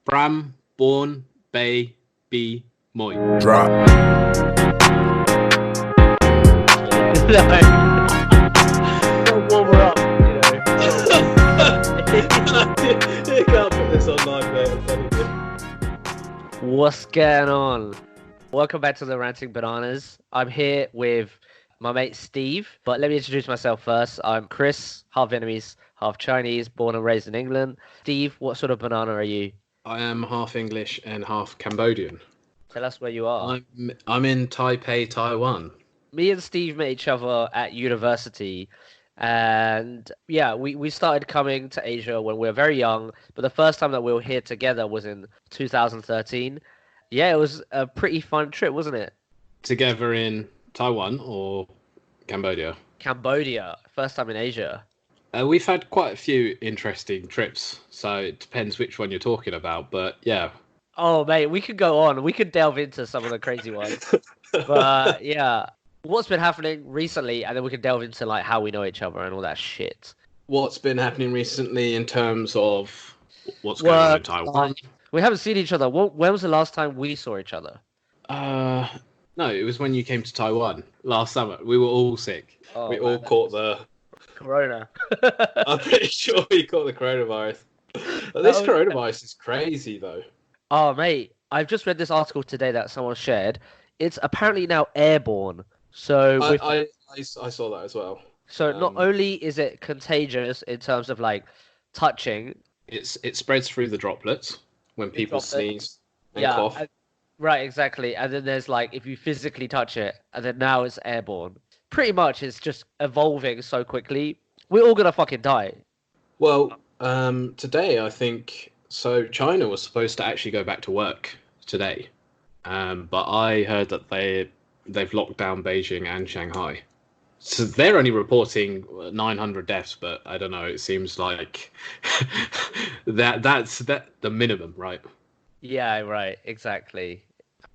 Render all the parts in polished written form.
Bram, born, bay, be, moi. Drop. No. Gotta warm her up, you You can't put this online, mate. I'm telling you. What's going on? Welcome back to the Ranting Bananas. I'm here with my mate Steve, but let me introduce myself first. I'm Chris, half Vietnamese, half Chinese, born and raised in England. Steve, what sort of banana are you? I am half English and half Cambodian. Tell us where you are. I'm in Taipei, Taiwan. Me and Steve met each other at university, and yeah, we started coming to Asia when we were very young, but the first time that we were here together was in 2013. Yeah, it was a pretty fun trip, wasn't it? Together in Taiwan or Cambodia? Cambodia, first time in Asia. We've had quite a few interesting trips, so it depends which one you're talking about, but yeah. Oh, mate, we could go on. We could delve into some of the crazy ones. But yeah, what's been happening recently, and then we can delve into like how we know each other and all that shit. What's been happening recently in terms of what's going on in Taiwan? We haven't seen each other. When was the last time we saw each other? No, it was when you came to Taiwan last summer. We were all sick. Oh, we man, all caught the Corona. I'm pretty sure we caught the coronavirus. But this coronavirus is crazy, though. Oh, mate, I've just read this article today that someone shared. It's apparently now airborne. So I saw that as well. So not only is it contagious in terms of like touching, it spreads through the droplets when people sneeze and cough. Right, exactly. And then there's like if you physically touch it, and then now it's airborne. Pretty much, it's just evolving so quickly. We're all gonna fucking die. Well, today I think so. China was supposed to actually go back to work today, but I heard that they've locked down Beijing and Shanghai. So they're only reporting 900 deaths, but I don't know. It seems like that's the minimum, right? Yeah, right, exactly.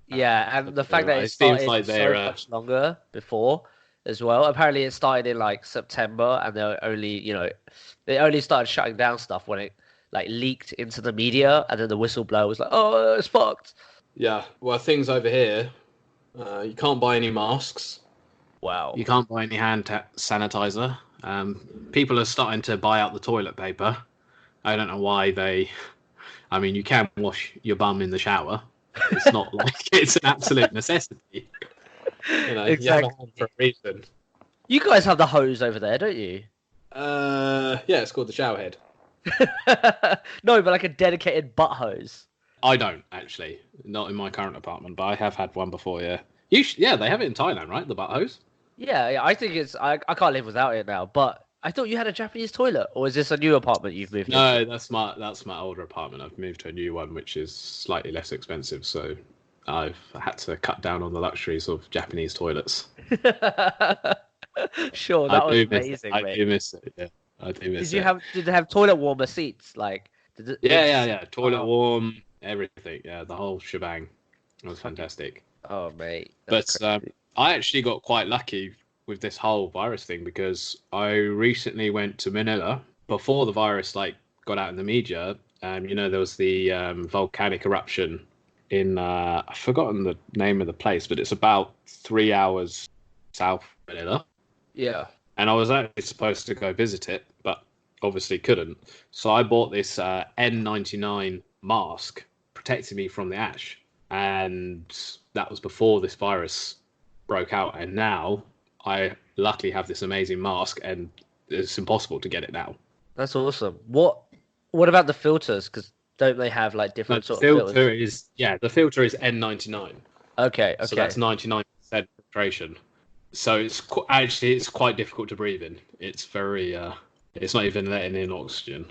Yeah, and the fact that it started like so much longer before as well. Apparently, it started in like September, and they only started shutting down stuff when it like leaked into the media, and then the whistleblower was like, "Oh, it's fucked." Yeah, well, things over here, you can't buy any masks. Wow. You can't buy any hand sanitizer. People are starting to buy out the toilet paper. I don't know why I mean, you can wash your bum in the shower. It's not like it's an absolute necessity. Exactly. You have a hand for a reason. You guys have the hose over there, don't you? Yeah, it's called the shower head. No, but like a dedicated butt hose. I don't, actually. Not in my current apartment, but I have had one before, yeah. Yeah, they have it in Thailand, right? The butt hose? Yeah, I think I can't live without it now, but I thought you had a Japanese toilet, or is this a new apartment you've moved No, into? that's my older apartment. I've moved to a new one, which is slightly less expensive, so I've had to cut down on the luxuries of Japanese toilets. Sure, that was amazing, mate. I do miss it, yeah. I do miss it. Did they have toilet warmer seats? Like, Yeah. Toilet warm, everything. Yeah, the whole shebang. It was fantastic. Oh, mate. But I actually got quite lucky with this whole virus thing because I recently went to Manila before the virus got out in the media. There was the volcanic eruption in I've forgotten the name of the place, but it's about 3 hours south of Manila. Yeah. And I was actually supposed to go visit it, but obviously couldn't. So I bought this N99 mask protecting me from the ash, and that was before this virus broke out. And now I luckily have this amazing mask, and it's impossible to get it now. That's awesome. What about the filters? Because don't they have like different sort of filters? The filter is N99. Okay. So that's 99% filtration. So it's quite difficult to breathe in. It's very it's not even letting in oxygen.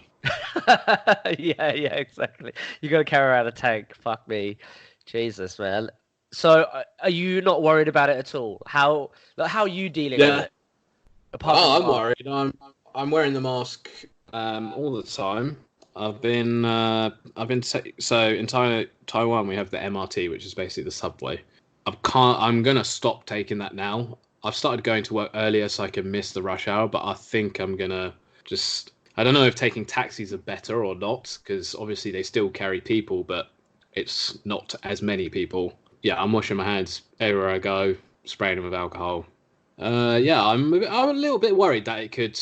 Yeah, exactly. You got to carry around a tank. Fuck me, Jesus, man. So, are you not worried about it at all? How are you dealing with it? I'm worried. I'm wearing the mask all the time. So in Taiwan we have the MRT, which is basically the subway. I'm gonna stop taking that now. I've started going to work earlier so I can miss the rush hour, but I think I'm gonna just I don't know if taking taxis are better or not, because obviously they still carry people, but it's not as many people. Yeah, I'm washing my hands everywhere I go, spraying them with alcohol. Yeah, I'm a little bit worried that it could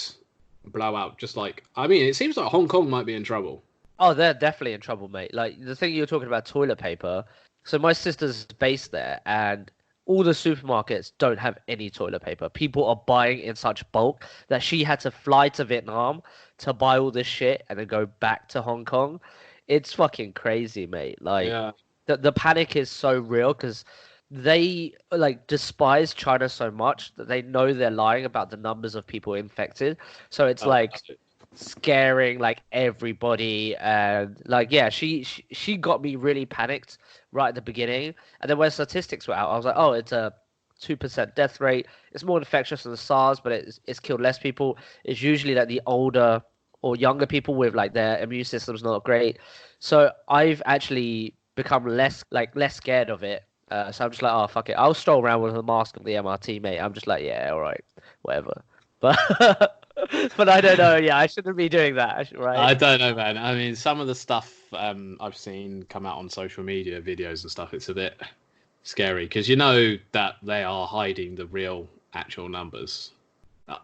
blow out. Just like, I mean, it seems like Hong Kong might be in trouble. Oh, they're definitely in trouble, mate. Like the thing you were talking about, toilet paper. So my sister's based there, and all the supermarkets don't have any toilet paper. People are buying in such bulk that she had to fly to Vietnam to buy all this shit and then go back to Hong Kong. It's fucking crazy, mate. Like Yeah. the panic is so real because they like despise China so much that they know they're lying about the numbers of people infected. So it's like scaring like everybody, and like yeah, she got me really panicked right at the beginning. And then when statistics were out, I was like, oh, it's a 2% death rate. It's more infectious than the SARS, but it's killed less people. It's usually like the older or younger people with like their immune system's not great. So I've actually become less scared of it. So I'm just like, oh fuck it, I'll stroll around with a mask on the MRT, mate. I'm just like, yeah, all right, whatever. But but I don't know. Yeah, I shouldn't be doing that, right? I don't know, man. I mean, some of the stuff I've seen come out on social media, videos and stuff, it's a bit scary because you know that they are hiding the real actual numbers.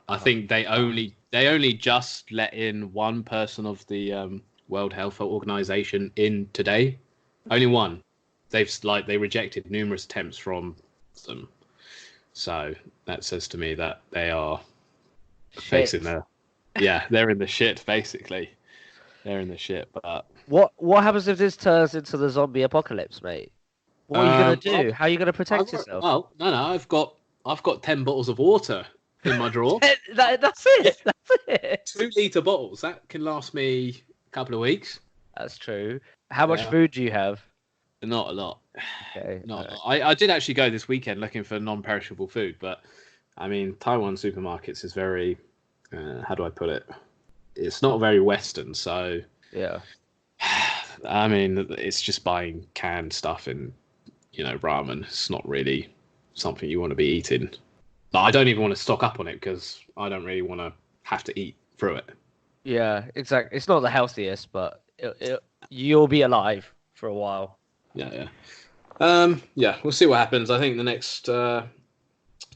I think they only just let in one person of the World Health Organization in today. Only one. They rejected numerous attempts from them. So that says to me that they are facing Shit. they're in the shit basically. They're in the shit. But What happens if this turns into the zombie apocalypse, mate? What are you gonna well, do? How are you gonna protect yourself? well, no, I've got 10 bottles of water in my drawer. That's it. That's it. 2 liter bottles that can last me a couple of weeks. That's true. How much Yeah, food do you have? not a lot. Okay. Not a lot. I did actually go this weekend looking for non-perishable food, but I mean, Taiwan supermarkets is very, how do I put it? It's not very Western, so Yeah. I mean, it's just buying canned stuff and ramen. It's not really something you want to be eating. Like, I don't even want to stock up on it because I don't really want to have to eat through it. Yeah. Exactly. It's not the healthiest, but you'll be alive for a while. Yeah, yeah. Yeah, we'll see what happens. I think the next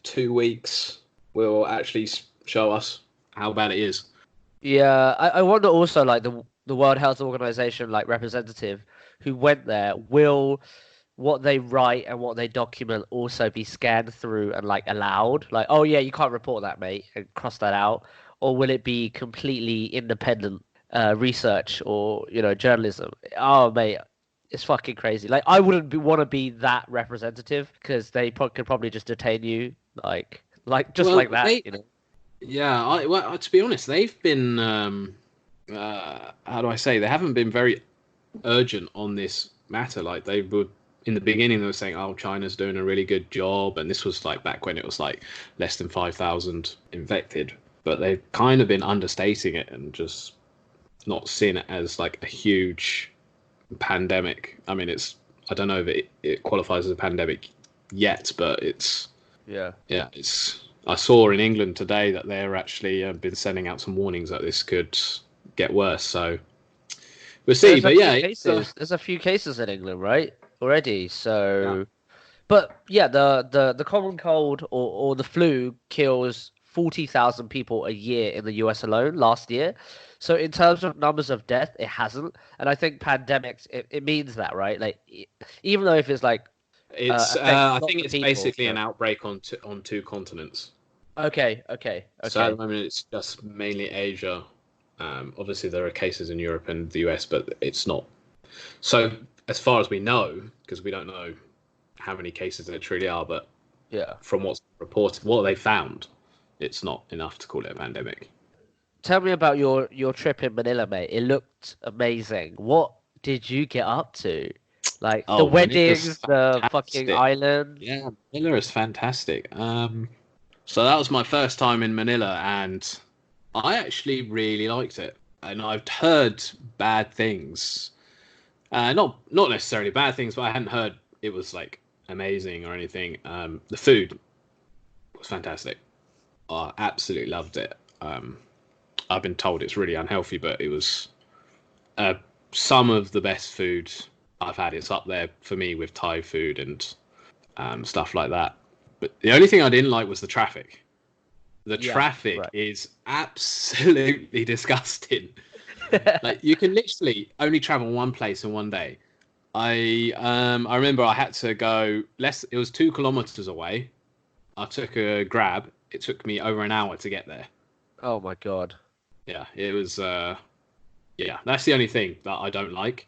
2 weeks will actually show us how bad it is. Yeah. I wonder also like the World Health Organization like representative who went there, will what they write and what they document also be scanned through and like allowed? Like, oh yeah, you can't report that, mate, and cross that out, or will it be completely independent research or journalism? Oh mate, it's fucking crazy. Like, I wouldn't want to be that representative because they could probably just detain you, like just Well, like that. yeah. To be honest, they've been. How do I say? They haven't been very urgent on this matter. Like they would in the beginning, they were saying, "Oh, China's doing a really good job," and this was like back when it was like less than 5,000 infected. But they've kind of been understating it and just not seeing it as like a huge pandemic. I mean, I don't know if it qualifies as a pandemic yet, but Yeah. yeah, I saw in England today that they're actually been sending out some warnings that this could get worse. So we'll see. There's a But few yeah, cases. There's a few cases in England, right? Already. yeah, So, but yeah, the common cold or the flu kills 40,000 people a year in the US alone last year. So in terms of numbers of death, it hasn't. And I think pandemics, it means that, right? Like, even though if it's like affects I lots think of it's people. basically an outbreak on two continents. Okay, okay, So at the okay. moment, it's just mainly Asia. Obviously, there are cases in Europe and the US, but it's not. So, as far as we know, because we don't know how many cases there truly are, but Yeah. from what's reported, what they found, it's not enough to call it a pandemic. Tell me about your trip in Manila, mate. It looked amazing. What did you get up to? Like the Oh, Manila's weddings, the fucking fantastic. islands. Yeah, Manila is fantastic. So that was my first time in Manila, and I actually really liked it. And I've heard bad things. Not necessarily bad things, but I hadn't heard it was like amazing or anything. The food was fantastic. I absolutely loved it. I've been told it's really unhealthy, but it was uh, some of the best food I've had. It's up there for me with Thai food and stuff like that. But the only thing I didn't like was the traffic. The Yeah, traffic right. is absolutely disgusting. Like you can literally only travel one place in one day. I remember I had to go less. It was 2 kilometers away. I took a grab. It took me over an hour to get there. Oh my god. Yeah, it was. Yeah, that's the only thing that I don't like.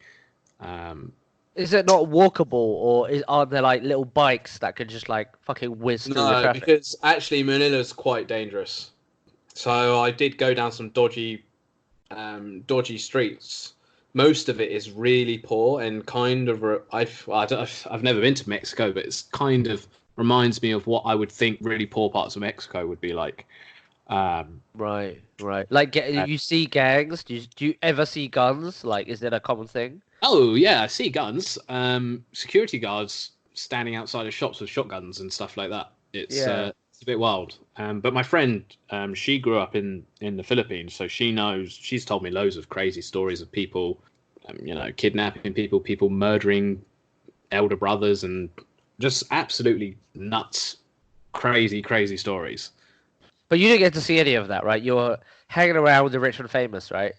Um, Is it not walkable, or are there like little bikes that could just like fucking whiz through the no, traffic? because actually Manila's quite dangerous. So I did go down some dodgy streets. Most of it is really poor and kind of. I've never been to Mexico, but it's kind of reminds me of what I would think really poor parts of Mexico would be like. Um, Right, right. Like, uh, you see gangs? Do you ever see guns? Like, is it a common thing? oh yeah, I see guns. Security guards standing outside of shops with shotguns and stuff like that. Yeah. It's a bit wild. But my friend, she grew up in the Philippines, so she knows. She's told me loads of crazy stories of people, kidnapping people, people murdering elder brothers, and just absolutely nuts, crazy stories. But you didn't get to see any of that, right? You're hanging around with the rich and famous, right?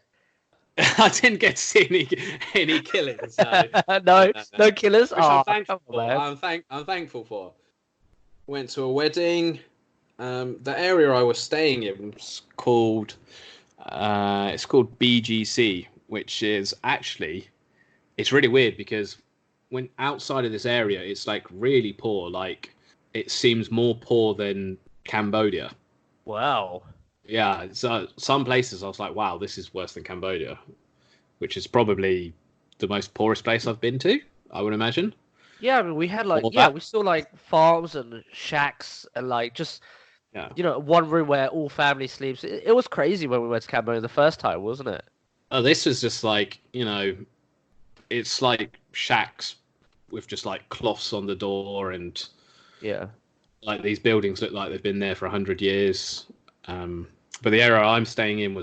I didn't get to see any killings, no. No, no killers. Which I'm Oh, thankful come on, for. man. I'm thankful for. Went to a wedding. The area I was staying in was called it's called BGC, which is actually it's really weird because when outside of this area, it's like really poor. Like it seems more poor than Cambodia. Wow. Yeah, so some places I was like, wow, this is worse than Cambodia, which is probably the most poorest place I've been to, I would imagine. Yeah, I mean, we had like, Or yeah, that, we saw like farms and shacks and like just, yeah. one room where all family sleeps. It was crazy when we went to Cambodia the first time, wasn't it? Oh, this was just like, it's like shacks with just like cloths on the door and Yeah. like these buildings look like they've been there for 100 years. But the area I'm staying in it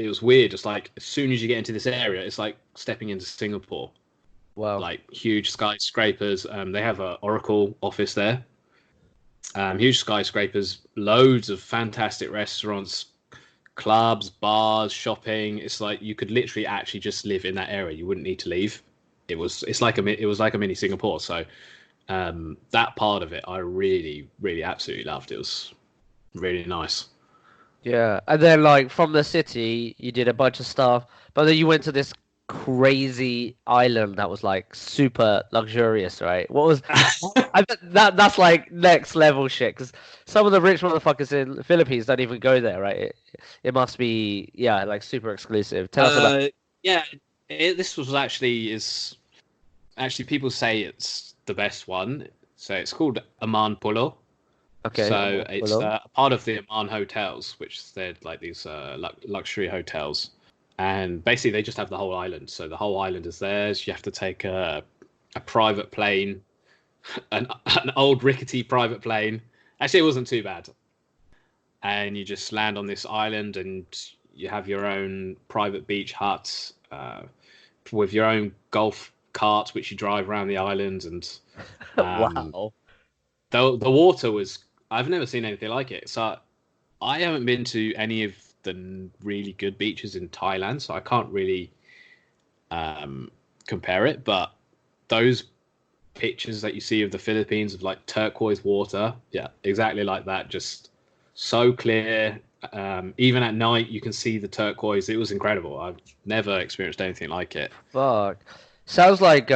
was weird. Just like as soon as you get into this area, it's like stepping into Singapore. Wow. Like huge skyscrapers. They have a Oracle office there. Huge skyscrapers, loads of fantastic restaurants, clubs, bars, shopping. It's like you could literally actually just live in that area. You wouldn't need to leave. It was like a mini Singapore. So that part of it, I really, really absolutely loved. It was really nice. Yeah, and then like from the city, you did a bunch of stuff, but then you went to this crazy island that was like super luxurious, right? What was I bet that's like next level shit because some of the rich motherfuckers in the Philippines don't even go there, right? It must be, yeah, like super exclusive. Tell us about. Yeah, this was actually people say it's the best one. So it's called Aman Pulo. Okay, So it's hello. a part of the Aman hotels, which they're like these luxury hotels, and basically they just have the whole island. So the whole island is theirs. You have to take a private plane, an old rickety private plane. Actually, it wasn't too bad, and you just land on this island, and you have your own private beach hut with your own golf cart, which you drive around the island, and um, Wow. the water was I've never seen anything like it. So I haven't been to any of the really good beaches in Thailand, so I can't really compare it. But those pictures that you see of the Philippines of like turquoise water, yeah, exactly like that. Just so clear. Even at night, you can see the turquoise. It was incredible. I've never experienced anything like it. Fuck. Sounds like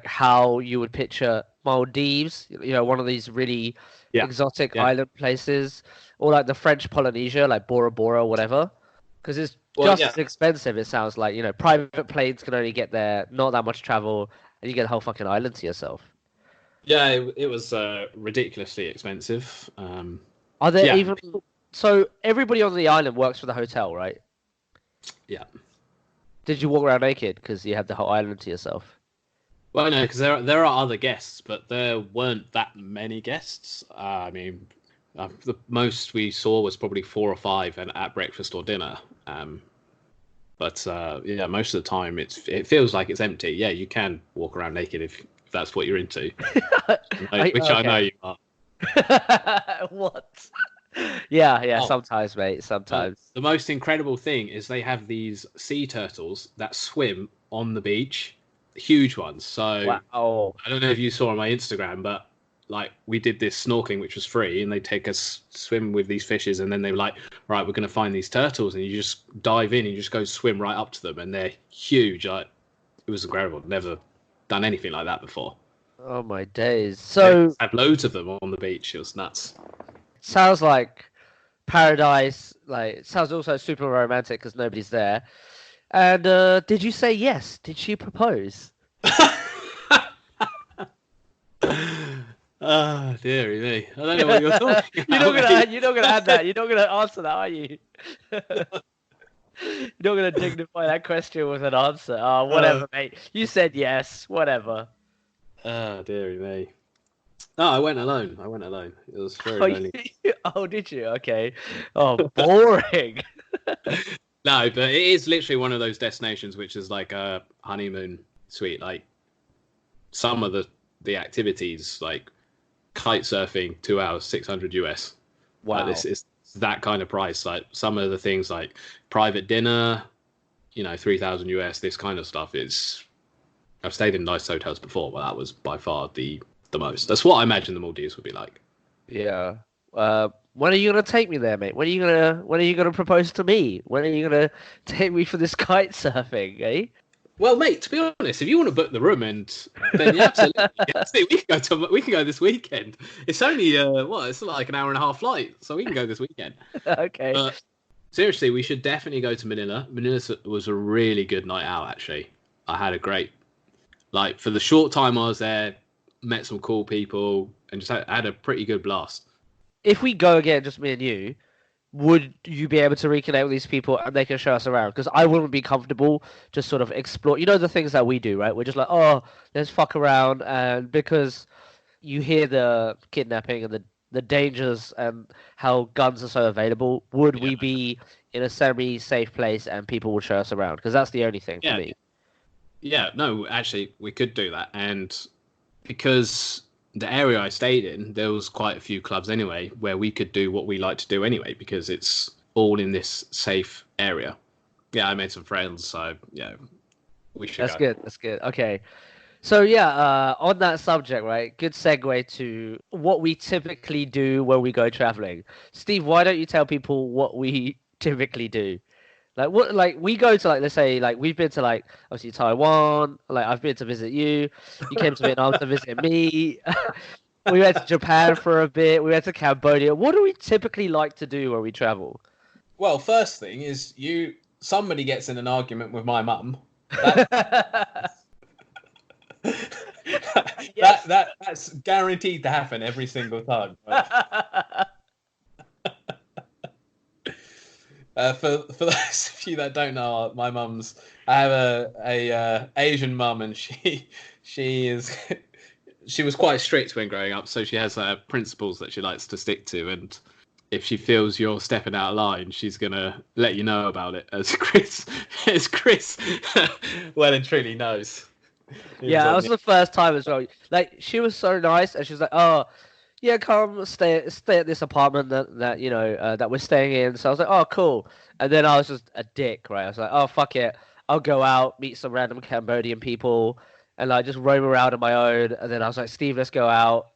how you would picture Maldives, one of these really Yeah, exotic yeah. island places, or like the French Polynesia, like Bora Bora or whatever. Because it's Well, just yeah, as expensive, it sounds like, private planes can only get there, not that much travel, and you get the whole fucking island to yourself. yeah. It was ridiculously expensive. Are there Yeah, even so everybody on the island works for the hotel, right? yeah. Did you walk around naked because you had the whole island to yourself? Well, no, because there are other guests, but there weren't that many guests. I mean, The most we saw was probably 4 or 5, and at breakfast or dinner. But yeah, most of the time it feels like it's empty. Yeah, you can walk around naked if that's what you're into, which I know Okay. you are. What? Yeah, Oh, sometimes, mate, but sometimes. the most incredible thing is they have these sea turtles that swim on the beach, huge ones. So Wow. I don't know if you saw on my Instagram, but like we did this snorkeling, which was free, and they take us swim with these fishes, and then they were like, right, we're going to find these turtles, and you just dive in and you just go swim right up to them, and they're huge. Like, it was incredible. Never done anything like that before. Oh my days. They So had loads of them on the beach. It was nuts. sounds like paradise. Like it sounds also super romantic because nobody's there. And did you say yes? Did she propose? Ah, dearie me. I don't know what you're talking You're about, not gonna mate. you're not gonna add that. You're not gonna answer that, are you? You're not gonna dignify that question with an answer. Oh, Uh, whatever, mate. You said yes. Whatever. dearie me. No, I went alone. I went alone. It was very Oh, lonely. oh, did you? Okay. Oh, boring. No, but it is literally one of those destinations which is like a honeymoon suite. Like some of the activities, like kite surfing, 2 hours, 600 US. Like Wow. this is that kind of price. Like some of the things like private dinner, 3,000 US. This kind of stuff is. I've stayed in nice hotels before, but that was by far the most. That's what I imagine the Maldives would be like. Yeah. When are you gonna take me there, mate? When are you gonna propose to me? When are you gonna take me for this kite surfing, eh? Well, mate, to be honest, if you want to book the room, and then yeah, absolutely, yes, we can go this weekend. It's only it's like an hour and a half flight, so we can go this weekend. Okay. But seriously, we should definitely go to Manila. Manila was a really good night out, actually. I had a great, like, for the short time I was there, met some cool people, and just had a pretty good blast. If we go again, just me and you, would you be able to reconnect with these people and they can show us around? Because I wouldn't be comfortable just sort of explore. You know the things that we do, right? We're just like, oh, let's fuck around, and because you hear the kidnapping and the dangers and how guns are so available, would Yeah, we be in a semi-safe place and people would show us around? Because that's the only thing for yeah, me. yeah. No, actually, we could do that, and because the area I stayed in, there was quite a few clubs anyway where we could do what we like to do anyway because it's all in this safe area. Yeah, I made some friends, so yeah, we should That's go. good. That's good. Okay. So yeah, on that subject, right? Good segue to what we typically do when we go traveling. Steve, why don't you tell people what we typically do? Like what? Like we go to like let's say like we've been to like obviously Taiwan. Like I've been to visit you. You came to Vietnam to visit me. We went to Japan for a bit. We went to Cambodia. What do we typically like to do when we travel? Well, first thing is somebody gets in an argument with my mum. That Yes. that's guaranteed to happen every single time. Right? For those of you that don't know, my mum's. I have a Asian mum, and she is she was quite strict when growing up, so she has principles that she likes to stick to, and if she feels you're stepping out of line, she's gonna let you know about it, as Chris well and truly knows. Yeah, that was the first time as well. Like she was so nice, and she was like, "Oh, yeah, come stay at this apartment that that we're staying in." So I was like, "Oh, cool." And then I was just a dick, right? I was like, "Oh, fuck it, I'll go out, meet some random Cambodian people, and like just roam around on my own." And then I was like, "Steve, let's go out."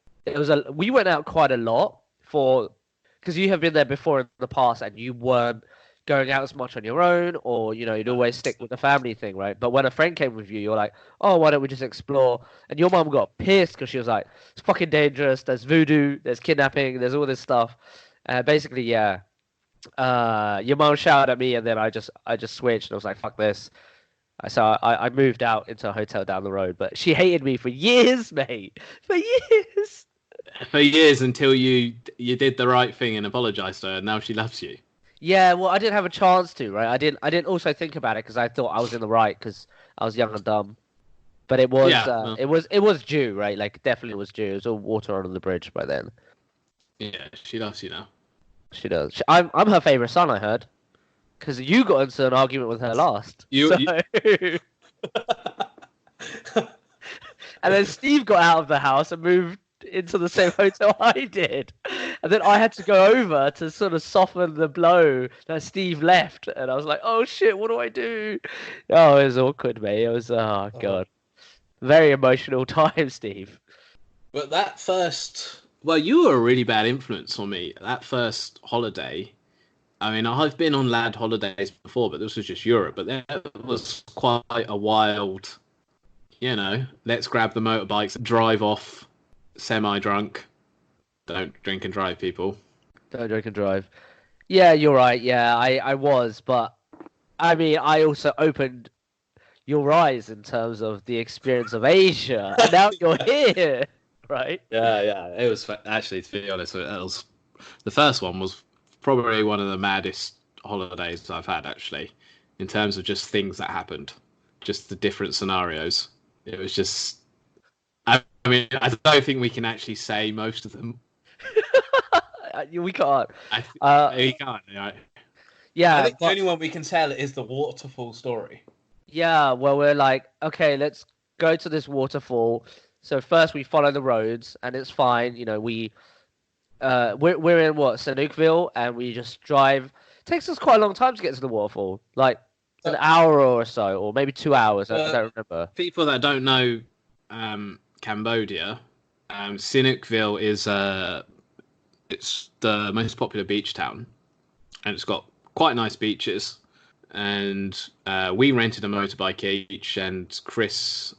We went out quite a lot for because you have been there before in the past, and you weren't going out as much on your own, or you'd always stick with the family thing, right? But when a friend came with you, you're like, "Oh, why don't we just explore?" And your mom got pissed because she was like, "It's fucking dangerous. There's voodoo. There's kidnapping. There's all this stuff." Basically, yeah. Your mom shouted at me, and then I just switched, and I was like, "Fuck this." So I moved out into a hotel down the road, but she hated me for years, mate, for years. For years until you did the right thing and apologized to her, and now she loves you. Yeah, well, I didn't have a chance to, right? I didn't also think about it because I thought I was in the right because I was young and dumb. But it was, Yeah, well, it was due, right? Like definitely was due. It was all water under the bridge by then. Yeah, she loves you now. She does. I'm her favorite son. I heard because you got into an argument with her last. You, So you... and then Steve got out of the house and moved into the same hotel I did. And then I had to go over to sort of soften the blow that Steve left. And I was like, oh shit, what do I do? Oh, it was awkward, mate. It was, oh God. Very emotional time, Steve. But that first, well, you were a really bad influence on me. That first holiday. I mean, I've been on lad holidays before, but this was just Europe. But that was quite a wild, let's grab the motorbikes, drive off, semi-drunk. Don't drink and drive, people. Don't drink and drive. Yeah, you're right. Yeah, I was. But I mean, I also opened your eyes in terms of the experience of Asia. And now you're here, right? Yeah. It was actually, to be honest, the first one was probably one of the maddest holidays I've had, actually, in terms of just things that happened, just the different scenarios. It was just, I mean, I don't think we can actually say most of them. We can't. We can't, right? Yeah, I think the only one we can tell is the waterfall story. Yeah, well, we're like, okay, let's go to this waterfall. So first we follow the roads, and it's fine. We're in what, Sanookville, and we just drive. It takes us quite a long time to get to the waterfall, like an hour or so, or maybe 2 hours. I don't remember. People that don't know Cambodia, Sanookville is it's the most popular beach town, and it's got quite nice beaches. And we rented a motorbike each, and Chris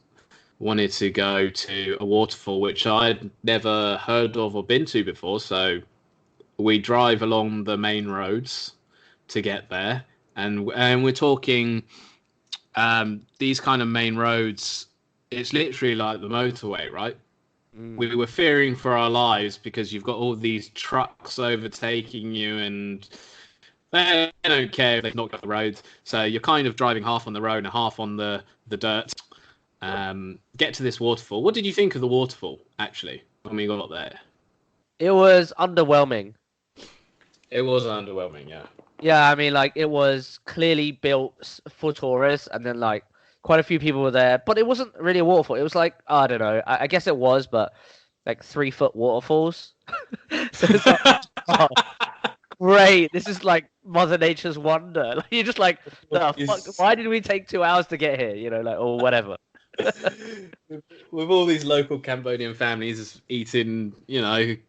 wanted to go to a waterfall which I'd never heard of or been to before. So we drive along the main roads to get there, and we're talking these kind of main roads. It's literally like the motorway, right? We were fearing for our lives because you've got all these trucks overtaking you, and they don't care if they've knocked off the road. So you're kind of driving half on the road and half on the dirt. Get to this waterfall. What did you think of the waterfall, actually, when we got there? It was underwhelming. It was underwhelming, yeah. Yeah, I mean, like, it was clearly built for tourists, and then, like, quite a few people were there. But it wasn't really a waterfall. It was like, I don't know. I guess it was, but, like, 3-foot waterfalls. So it's like, oh, great. This is like Mother Nature's wonder. Like, you're just like, the fuck, why did we take 2 hours to get here? Or whatever. With all these local Cambodian families eating,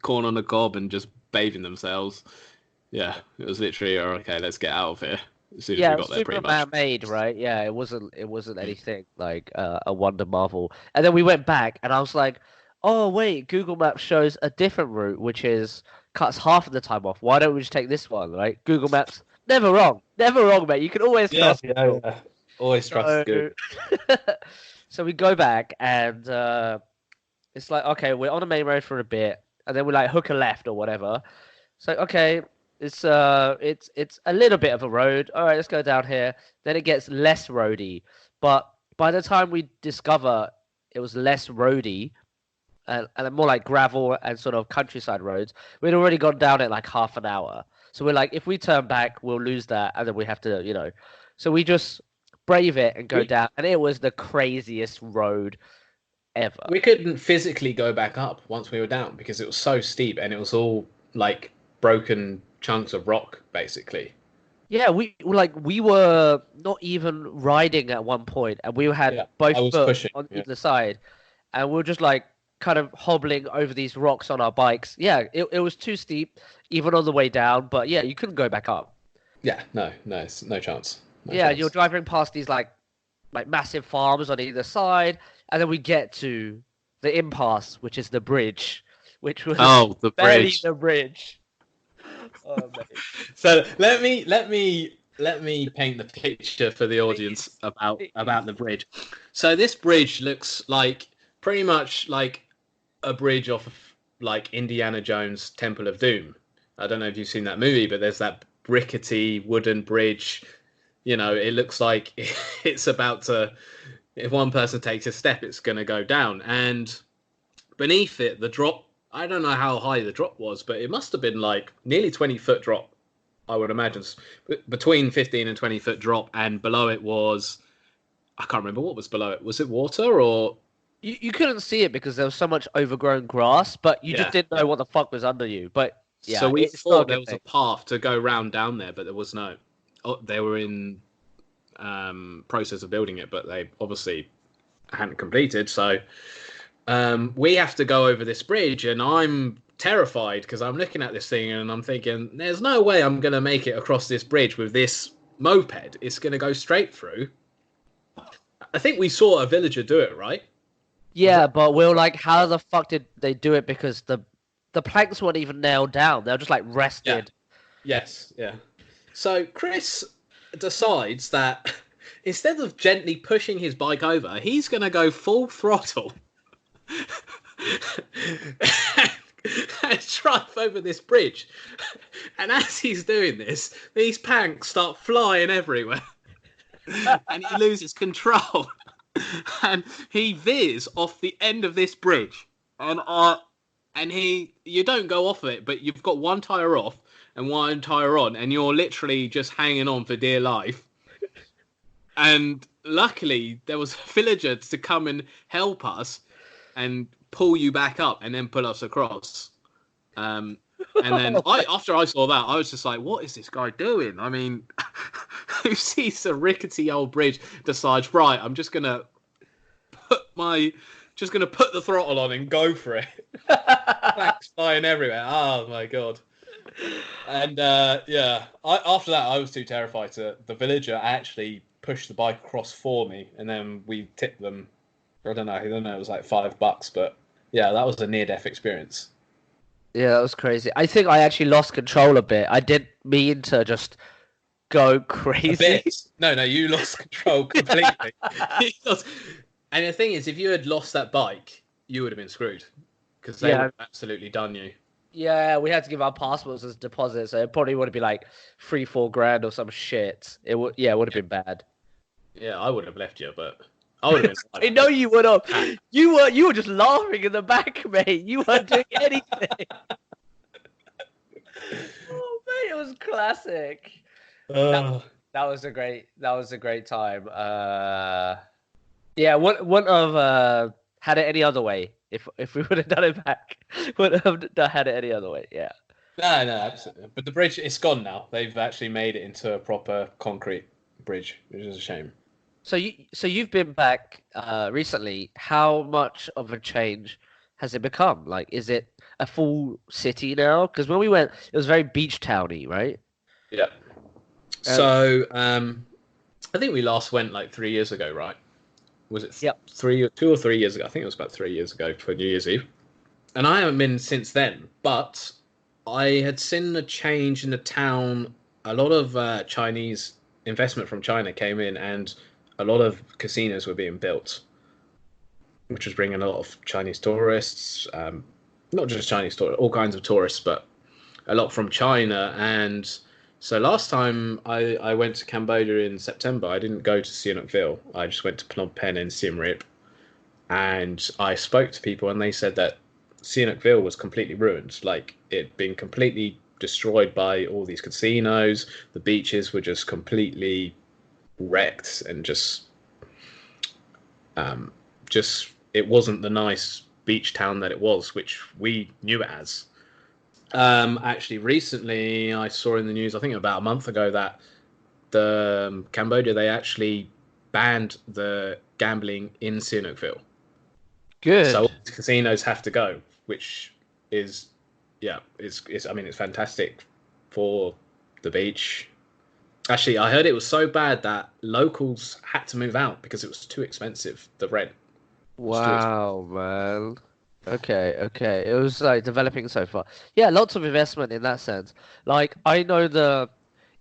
corn on the cob and just bathing themselves. Yeah, it was literally, okay, let's get out of here. As soon as we got there, pretty much. Man-made, right? Yeah, it wasn't anything like a wonder marvel. And then we went back, and I was like, oh wait, Google Maps shows a different route, which cuts half of the time off. Why don't we just take this one, right? Google Maps, never wrong, mate. You can always trust. Yeah. Always trust Google. So we go back, and it's like, okay, we're on the main road for a bit, and then we like hook a left or whatever. So okay, it's a little bit of a road. All right, let's go down here. Then it gets less roady, but by the time we discover it was less roady and more like gravel and sort of countryside roads, we'd already gone down it like half an hour. So we're like, if we turn back, we'll lose that, and then we have to, So we just brave it and go down, and it was the craziest road ever. We couldn't physically go back up once we were down because it was so steep, and it was all like broken chunks of rock, basically. Yeah, we were not even riding at one point, and we had both foot pushing, on either side, and we were just like kind of hobbling over these rocks on our bikes. Yeah, it was too steep, even on the way down. But yeah, you couldn't go back up. Yeah, no chance. You're driving past these like massive farms on either side, and then we get to the impasse, which is the bridge, which was the bridge. The bridge. Oh, mate. So let me paint the picture for the audience about the bridge. So this bridge looks like pretty much like a bridge off of like Indiana Jones' Temple of Doom. I don't know if you've seen that movie, but there's that rickety wooden bridge. It looks like it's about to, if one person takes a step, it's going to go down. And beneath it, the drop I don't know how high the drop was, but it must have been like nearly 20-foot drop. I would imagine between 15 and 20-foot drop, and below it was, I can't remember what was below it. Was it water or? You couldn't see it because there was so much overgrown grass, but you just Yeah, didn't know yeah. what the fuck was under you. But So yeah, we it's not a thought there good was a thing. path to go round down there, but there was no. Oh, they were in process of building it, but they obviously hadn't completed. So we have to go over this bridge, and I'm terrified because I'm looking at this thing and I'm thinking, there's no way I'm going to make it across this bridge with this moped. It's going to go straight through. I think we saw a villager do it, right? Yeah, but we're like, how the fuck did they do it? Because the planks weren't even nailed down; they were just like Yeah. rested. Yes. Yeah. So Chris decides that instead of gently pushing his bike over, he's going to go full throttle and drive over this bridge. And as he's doing this, these planks start flying everywhere. And he loses control. And he veers off the end of this bridge. And you don't go off it, but you've got one tire off and one tire on, and you're literally just hanging on for dear life. And luckily, there was a villager to come and help us and pull you back up and then pull us across. And then after I saw that, I was just like, what is this guy doing? I mean, who sees a rickety old bridge, decides, right, I'm just going to put the throttle on and go for it. Flags flying everywhere. Oh, my God. And, after that, I was too terrified the villager actually pushed the bike across for me, and then we tipped them. I don't know, it was like $5, but yeah, that was a near-death experience. Yeah, that was crazy. I think I actually lost control a bit. I didn't mean to just go crazy. A bit. No, you lost control completely. And the thing is, if you had lost that bike, you would have been screwed because they would have absolutely done you. Yeah, we had to give our passports as deposits, so it probably would have been like 3-4 grand or some shit. It would have been bad. Yeah, I would have left you, but I would have been. I know you would have. You were just laughing in the back, mate. You weren't doing anything. Oh, mate, it was classic. That was a great time. Yeah, wouldn't have had it any other way. If we would have done it back, wouldn't have had it any other way. Yeah. No, absolutely. But the bridge, it's gone now. They've actually made it into a proper concrete bridge, which is a shame. So you've been back recently. How much of a change has it become? Like, is it a full city now? Because when we went, it was very beach towny, right? Yeah. So I think we last went like 3 years ago, right? Was it 2 or 3 years ago? I think it was about 3 years ago for New Year's Eve. And I haven't been since then, but I had seen a change in the town. A lot of Chinese investment from China came in, and a lot of casinos were being built, which was bringing a lot of Chinese tourists, not just Chinese tourists, all kinds of tourists, but a lot from China. And so last time I went to Cambodia in September, I didn't go to Sihanoukville. I just went to Phnom Penh and Siem Reap. And I spoke to people, and they said that Sihanoukville was completely ruined. Like, it'd been completely destroyed by all these casinos. The beaches were just completely wrecked, and just it wasn't the nice beach town that it was, which we knew it as. Actually, recently I saw in the news, I think about a month ago, that the Cambodia, they actually banned the gambling in Sihanoukville. Good. So all the casinos have to go, which is, it's fantastic for the beach. Actually, I heard it was so bad that locals had to move out because it was too expensive, the rent. Wow, man. Okay. It was like developing so far. Yeah, lots of investment in that sense. Like, I know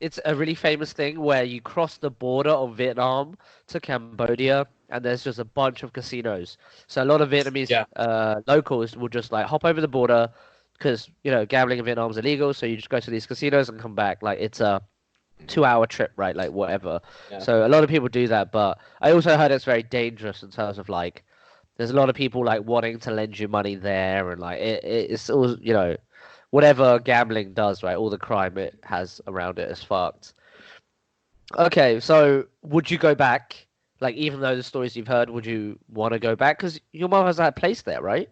it's a really famous thing where you cross the border of Vietnam to Cambodia, and there's just a bunch of casinos. So a lot of Vietnamese locals will just like hop over the border because, gambling in Vietnam is illegal. So you just go to these casinos and come back. Like, it's a 2-hour trip, right? Like, whatever. Yeah. So a lot of people do that, but I also heard it's very dangerous in terms of like There's a lot of people like wanting to lend you money there, and like it's all whatever gambling does, right? All the crime it has around it is fucked. Okay, so would you go back? Like, even though the stories you've heard, would you want to go back? Because your mom has that place there, right?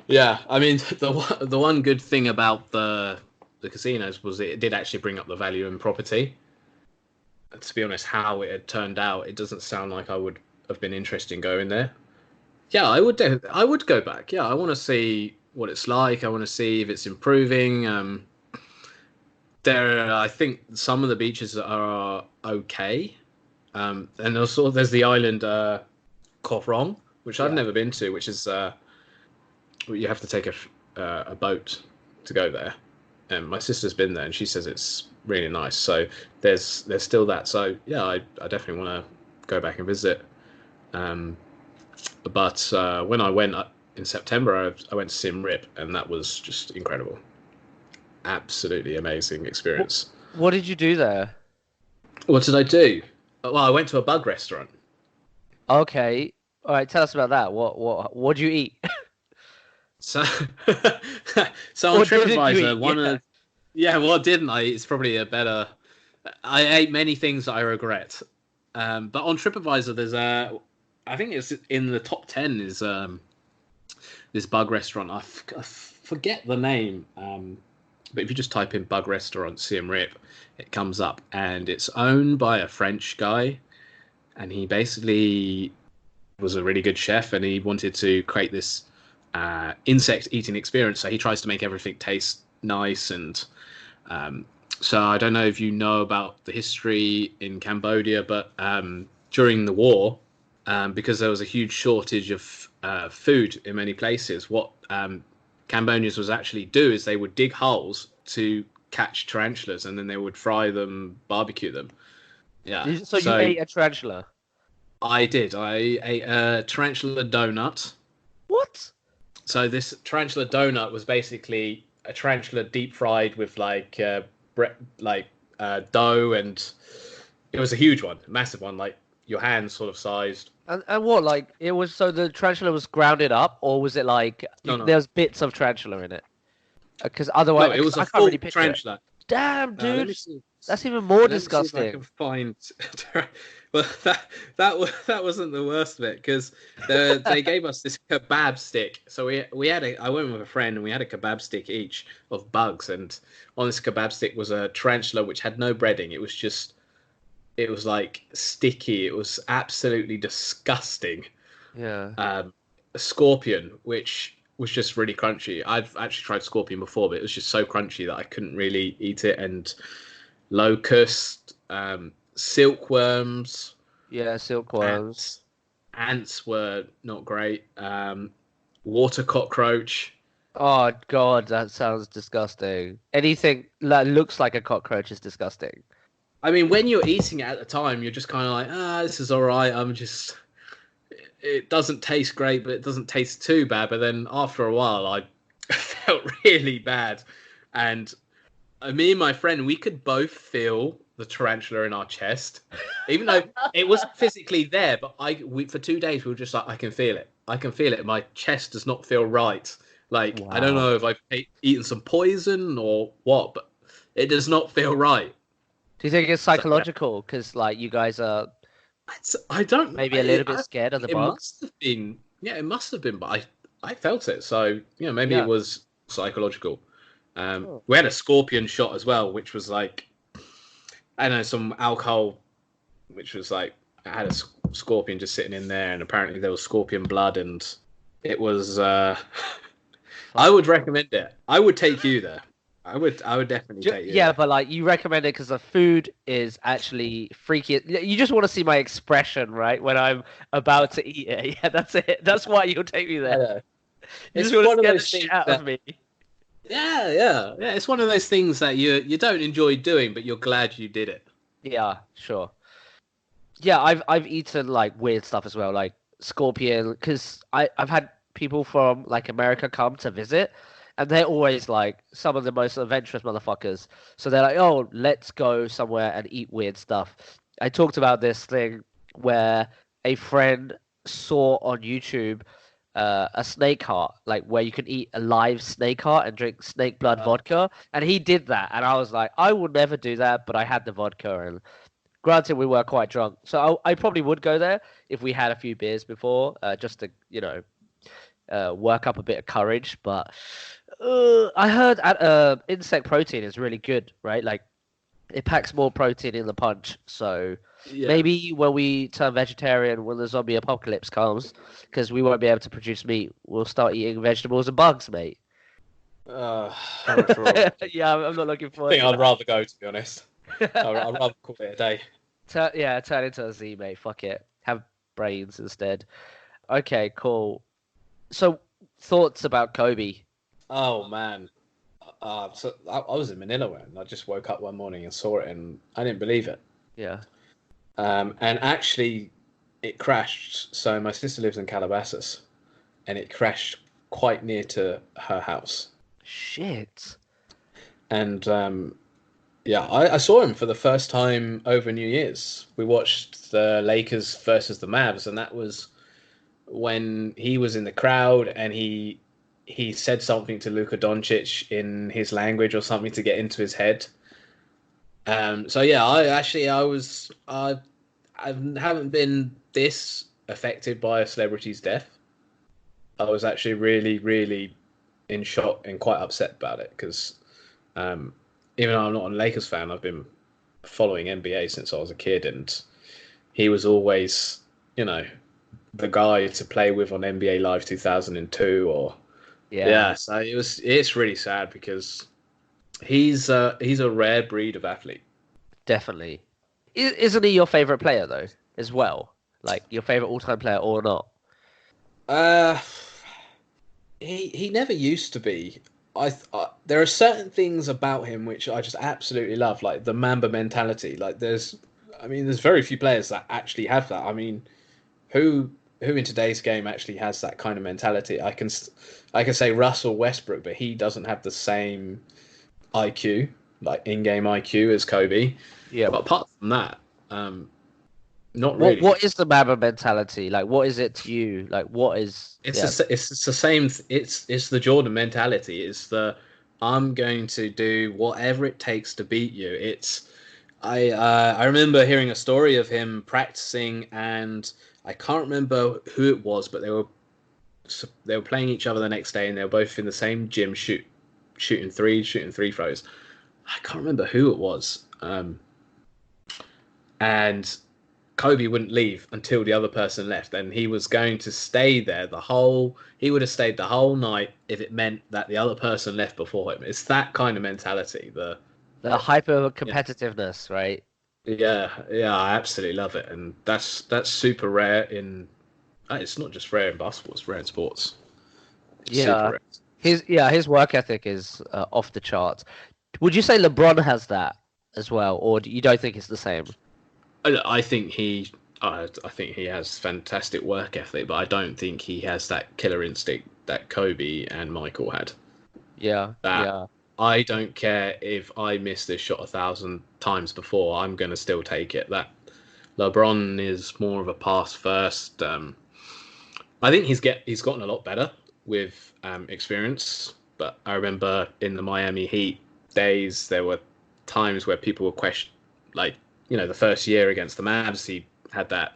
Yeah, I mean the one good thing about the casinos was it did actually bring up the value in property. To be honest, how it had turned out, it doesn't sound like I would have been interested in going there. Yeah, I would go back. Yeah, I want to see what it's like. I want to see if it's improving. I think some of the beaches are okay. And also there's the island Koh Rong, which I've Yeah. never been to, which is you have to take a boat to go there. And my sister's been there, and she says it's really nice. So there's still that. So yeah, I definitely want to go back and visit. Um, but when I went in September, I went to Siem Reap, and that was just incredible. Absolutely amazing What, experience. what did you do there? What did I do? Well, I went to a bug restaurant. Okay. All right, tell us about that. What did you eat? So, so on Or didn't you TripAdvisor, eat? Yeah. what didn't I eat? It's probably a better. I ate many things that I regret. But on TripAdvisor, I think it's in the top 10 is this bug restaurant. I forget the name. But if you just type in bug restaurant Siem Reap, it comes up, and it's owned by a French guy, and he basically was a really good chef, and he wanted to create this insect eating experience. So he tries to make everything taste nice, and so I don't know if you know about the history in Cambodia, but during the war, because there was a huge shortage of food in many places, what Cambodians was actually do is they would dig holes to catch tarantulas, and then they would fry them, barbecue them. Yeah. So you ate a tarantula? I did. I ate a tarantula donut. What? So this tarantula donut was basically a tarantula deep fried with dough, and it was a huge one, a massive one, like your hand sort of sized. And what? Like it was so the tarantula was grounded up, or was it like No, no, there's bits of tarantula in it? Because no. otherwise, It was a I can't full really picture it. tarantula. Damn, Let dude, me see. that's even more Let me see if I disgusting. can find. Well, that wasn't the worst of it, because they gave us this kebab stick. So I went with a friend, and we had a kebab stick each of bugs, and on this kebab stick was a tarantula which had no breading. It was like sticky. It was absolutely disgusting. Yeah. A scorpion, which was just really crunchy. I've actually tried scorpion before, but it was just so crunchy that I couldn't really eat it. And locust, silkworms, Yeah, silkworms. ants were not great. Water cockroach. Oh God, that sounds disgusting. Anything that looks like a cockroach is disgusting. I mean, when you're eating it at the time, you're just kind of like, this is all right. It doesn't taste great, but it doesn't taste too bad. But then after a while, I felt really bad. And me and my friend, we could both feel the tarantula in our chest, even though it wasn't physically there. But for 2 days, we were just like, I can feel it. I can feel it. My chest does not feel right. Like, I don't Wow. know if I've eaten some poison or what, but it does not feel right. Do you think it's So, yeah. psychological? Because like you guys are I don't know. maybe a little bit scared of the It bugs. must have been. Yeah, it must have been. But I felt it. So maybe it Yeah. was psychological. Oh. We had a scorpion shot as well, which was like, I don't know, some alcohol, which was like, I had a scorpion just sitting in there, and apparently there was scorpion blood, and it was. I would recommend it. I would take you there. I would definitely take you Yeah, there. but like you recommend it because the food is actually freaky. You just want to see my expression, right, when I'm about to eat it. Yeah, that's it. That's why you'll take me there. Yeah. You It's just want to one of scare the those shit things out that of me. yeah. It's one of those things that you don't enjoy doing, but you're glad you did it. Yeah, sure. Yeah, I've eaten like weird stuff as well, like scorpion, because I've had people from like America come to visit, and they're always like some of the most adventurous motherfuckers. So they're like, oh, let's go somewhere and eat weird stuff. I talked about this thing where a friend saw on YouTube a snake heart, like where you can eat a live snake heart and drink snake blood vodka, and he did that, and I was like, I would never do that, but I had the vodka, and granted, we were quite drunk, so I probably would go there if we had a few beers before, just to work up a bit of courage. But I heard insect protein is really good, right? Like it packs more protein in the punch. So maybe when we turn vegetarian, when the zombie apocalypse comes, because we won't be able to produce meat, we'll start eating vegetables and bugs, mate. Not sure. Yeah, I'm not looking I forward think to I'd that. rather go, to be honest. I'd rather call it a day. Turn into a Z, mate. Fuck it. Have brains instead. Okay, cool. So, thoughts about Kobe? Oh man, so I was in Manila when I just woke up one morning and saw it, and I didn't believe it. Yeah. And actually, it crashed. So my sister lives in Calabasas, and it crashed quite near to her house. Shit. And yeah, I saw him for the first time over New Year's. We watched the Lakers versus the Mavs, and that was when he was in the crowd, and he said something to Luka Doncic in his language or something to get into his head. So yeah, I haven't been this affected by a celebrity's death. I was actually really, really in shock and quite upset about it because even though I'm not a Lakers fan, I've been following NBA since I was a kid, and he was always, the guy to play with on NBA Live 2002 or Yeah. so it's really sad because he's a rare breed of athlete. Definitely. Isn't he your favorite player though, as well? Like your favorite all-time player or not? Uh, he never used to be. There are certain things about him which I just absolutely love, like the Mamba mentality. Like there's very few players that actually have that. I mean, who in today's game actually has that kind of mentality? I can say Russell Westbrook, but he doesn't have the same IQ, like in-game IQ, as Kobe. Yeah. But apart from that, not really. What is the Mamba mentality? Like what is it to you? Like what is It's the same. It's the Jordan mentality. It's the I'm going to do whatever it takes to beat you. I remember hearing a story of him practicing, and I can't remember who it was, but they were playing each other the next day, and they were both in the same gym shooting three throws. I can't remember who it was, and Kobe wouldn't leave until the other person left, and he was going to stay there he would have stayed the whole night if it meant that the other person left before him. It's that kind of mentality. The hyper competitiveness, right? Yeah, I absolutely love it, and that's super rare it's not just rare in basketball, it's rare in sports. It's super rare. His work ethic is off the charts. Would you say LeBron has that as well, or you don't think it's the same? I think he has fantastic work ethic, but I don't think he has that killer instinct that Kobe and Michael had. Yeah. I don't care if I miss this shot 1,000 times before, I'm going to still take it. That LeBron is more of a pass first. I think he's gotten a lot better with experience, but I remember in the Miami Heat days, there were times where people were questioning, like, the first year against the Mavs, he had that.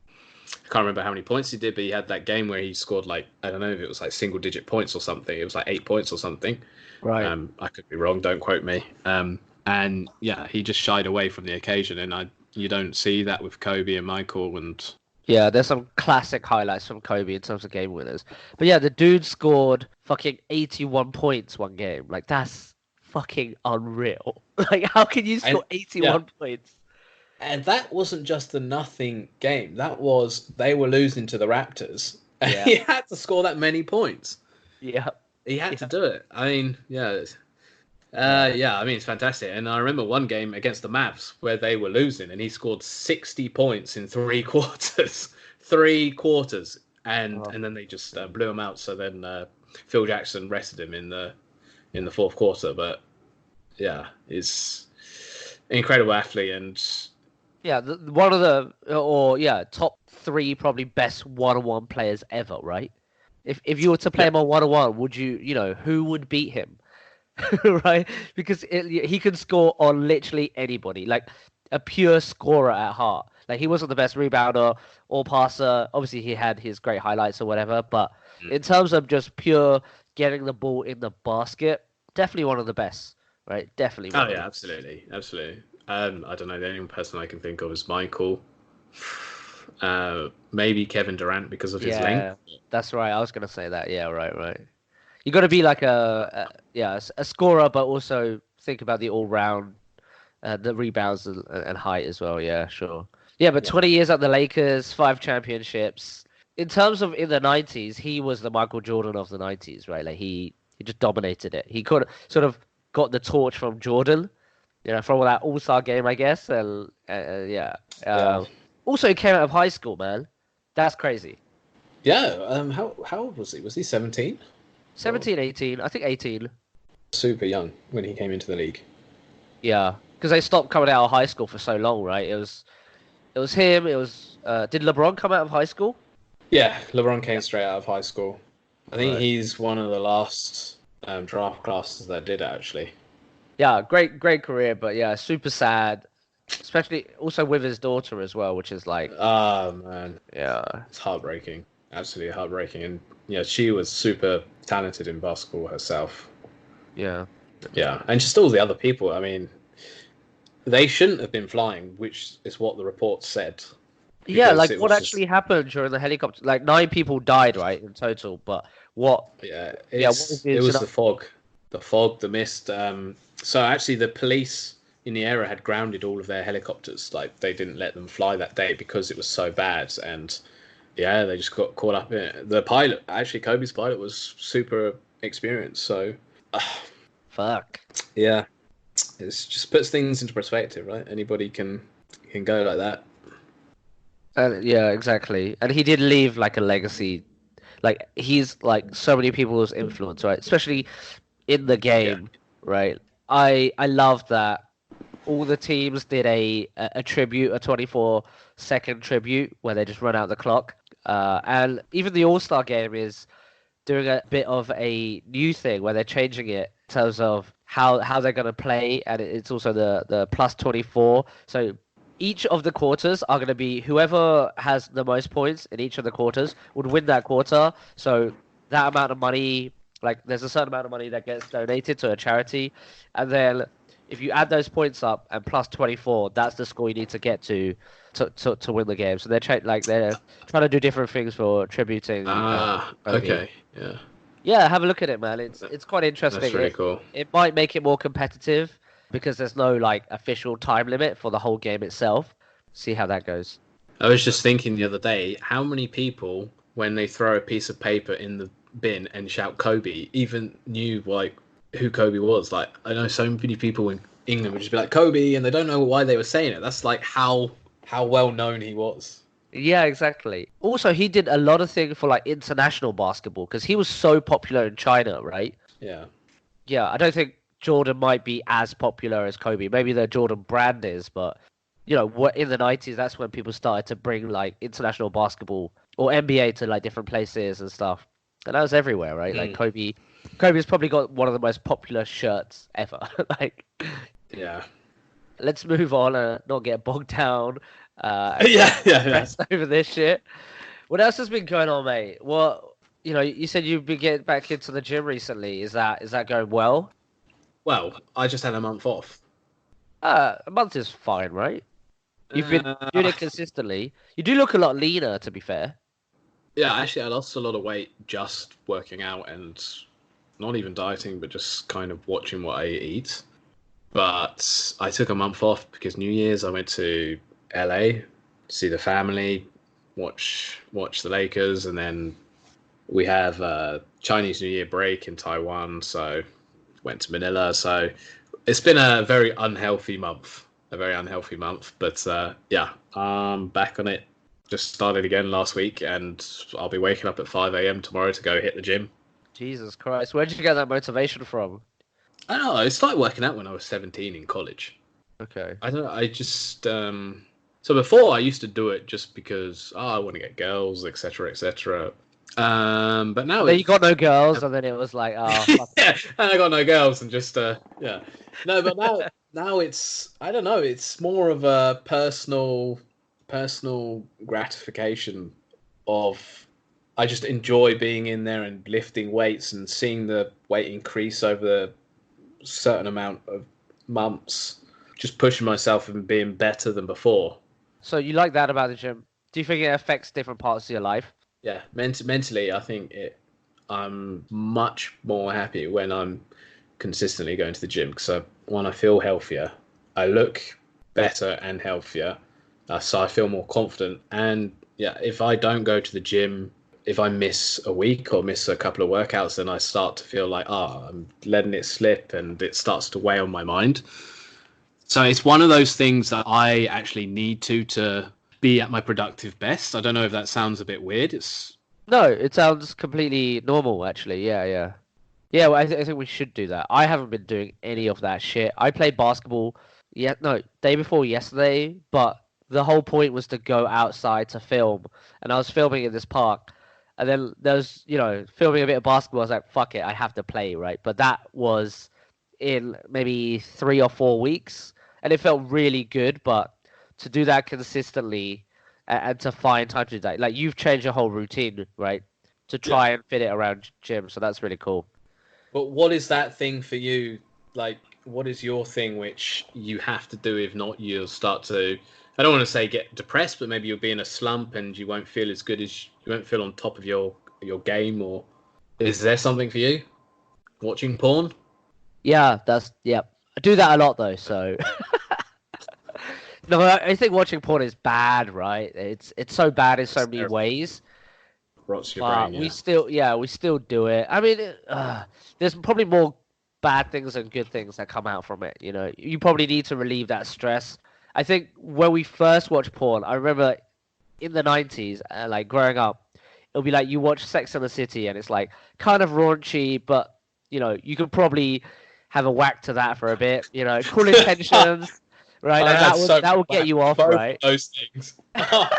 I can't remember how many points he did, but he had that game where he scored I don't know if it was like single-digit points or something. It was like 8 points or something. Right. I could be wrong. Don't quote me. And yeah, he just shied away from the occasion, and you don't see that with Kobe and Michael. And yeah, there's some classic highlights from Kobe in terms of game winners. But yeah, the dude scored fucking 81 points one game. Like that's fucking unreal. Like how can you score 81 points? And that wasn't just a nothing game. That was they were losing to the Raptors. Yeah. He had to score that many points. Yeah. He had to do it. I mean, it's fantastic. And I remember one game against the Mavs where they were losing, and he scored 60 points in 3 quarters. 3 quarters, and then they just blew him out. So then Phil Jackson rested him in the fourth quarter. But yeah, he's an incredible athlete, and yeah, top three probably best one-on-one players ever, right? If you were to play him on one-on-one, would who would beat him? Right? Because he can score on literally anybody, like a pure scorer at heart. Like he wasn't the best rebounder or passer. Obviously, he had his great highlights or whatever, but in terms of just pure getting the ball in the basket, definitely one of the best, right? Definitely. Oh yeah, absolutely. I don't know. The only person I can think of is Michael. Maybe Kevin Durant because of his length. That's right. I was gonna say that. Yeah, right. You got to be like a scorer, but also think about the all round, the rebounds and height as well. Yeah, sure. Yeah, but 20 years at the Lakers, 5 championships. In terms of in the 90s, he was the Michael Jordan of the 90s, right? Like he just dominated it. He could sort of got the torch from Jordan, from that All-Star game, I guess. And yeah. Also, he came out of high school, man. That's crazy. Yeah. How old was he? Was he 17? 17, 18. I think 18. Super young when he came into the league. Yeah, because they stopped coming out of high school for so long, right? It was him. It was. Did LeBron come out of high school? Yeah, LeBron came straight out of high school. I think he's one of the last draft classes that did actually. Yeah, great career, but yeah, super sad. Especially also with his daughter as well, which is like. Oh man. Yeah. It's heartbreaking. Absolutely heartbreaking. And yeah, she was super talented in basketball herself. Yeah. Yeah, and just all the other people. I mean, they shouldn't have been flying, which is what the report said. Yeah, like what actually happened during the helicopter? Like 9 people died, right, in total. But what? Yeah, it was the fog, the mist. So actually, the police in the area had grounded all of their helicopters. Like they didn't let them fly that day because it was so bad. And yeah, they just got caught up in it. The pilot, actually, Kobe's pilot was super experienced. So, fuck. Yeah, it just puts things into perspective, right? Anybody can go like that. Yeah, exactly. And he did leave like a legacy. Like he's like so many people's influence, right? Especially in the game, right? I love that all the teams did a tribute, a 24-second tribute where they just run out the clock. And even the All-Star game is doing a bit of a new thing where they're changing it in terms of how they're going to play, and it's also the plus 24. So each of the quarters are going to be whoever has the most points in each of the quarters would win that quarter. So that amount of money, like there's a certain amount of money that gets donated to a charity, and then if you add those points up and plus 24, that's the score you need to get to win the game. So they're trying to do different things for tributing. Okay, yeah. Yeah, have a look at it, man. It's quite interesting. That's really cool. It might make it more competitive because there's no like official time limit for the whole game itself. See how that goes. I was just thinking the other day, how many people, when they throw a piece of paper in the bin and shout Kobe, even knew like who Kobe was? Like I know so many people in England would just be like Kobe, and they don't know why they were saying it. That's like how well known he was. Yeah, exactly. Also, he did a lot of things for like international basketball because he was so popular in China, right? Yeah. Yeah, I don't think Jordan might be as popular as Kobe. Maybe the Jordan brand is, but what in the 90s, that's when people started to bring like international basketball or NBA to like different places and stuff. And that was everywhere, right? Like Kobe's probably got one of the most popular shirts ever. Like, yeah. Let's move on and not get bogged down. Yeah. Over this shit. What else has been going on, mate? What you said you've been getting back into the gym recently. Is that going well? Well, I just had a month off. A month is fine, right? You've been doing it consistently. You do look a lot leaner, to be fair. Yeah, actually, I lost a lot of weight just working out and not even dieting, but just kind of watching what I eat. But I took a month off because New Year's I went to LA, see the family, watch the Lakers, and then we have a Chinese New Year break in Taiwan, so went to Manila. So it's been a very unhealthy month, but yeah, I'm back on it. Just started again last week, and I'll be waking up at 5 a.m. tomorrow to go hit the gym. Jesus Christ, where did you get that motivation from? I don't know, I started working out when I was 17 in college. Okay. I don't know, I just So before I used to do it just because I want to get girls, etc., etc. But now And then you got no girls, and then it was like, oh, fuck. yeah, and I got no girls, and just yeah, no. But now it's I don't know. It's more of a personal gratification of I just enjoy being in there and lifting weights and seeing the weight increase over a certain amount of months. Just pushing myself and being better than before. So you like that about the gym? Do you think it affects different parts of your life? Yeah, mentally, I think I'm much more happy when I'm consistently going to the gym because when I feel healthier, I look better and healthier, so I feel more confident. And yeah, if I don't go to the gym, if I miss a week or miss a couple of workouts, then I start to feel like, I'm letting it slip, and it starts to weigh on my mind. So it's one of those things that I actually need to be at my productive best. I don't know if that sounds a bit weird. No, it sounds completely normal, actually. Yeah, yeah. Yeah, well, I think we should do that. I haven't been doing any of that shit. I played basketball, yeah, no, day before yesterday, but the whole point was to go outside to film, and I was filming in this park, and then there's, filming a bit of basketball. I was like, fuck it, I have to play, right? But that was in maybe 3 or 4 weeks, and it felt really good, but to do that consistently and to find time to do that, like you've changed your whole routine, right? To Yeah. try and fit it around gym, so that's really cool. But what is that thing for you? Like, what is your thing which you have to do? If not, you'll start to, I don't want to say get depressed, but maybe you'll be in a slump and you won't feel as good as you won't feel on top of your game. Or is there something for you? Watching porn? Yeah, yeah. I do that a lot though, so no, I think watching porn is bad, right? It's so bad in so many ways. Rots your But brain, yeah. we still do it. I mean, there's probably more bad things than good things that come out from it. You probably need to relieve that stress. I think when we first watched porn, I remember in the 90s, like growing up, it'll be like you watch Sex and the City, and it's like kind of raunchy, but you could probably have a whack to that for a bit. Cool Intentions, right? I Like had so that will get you off, both right? of those things. Yeah.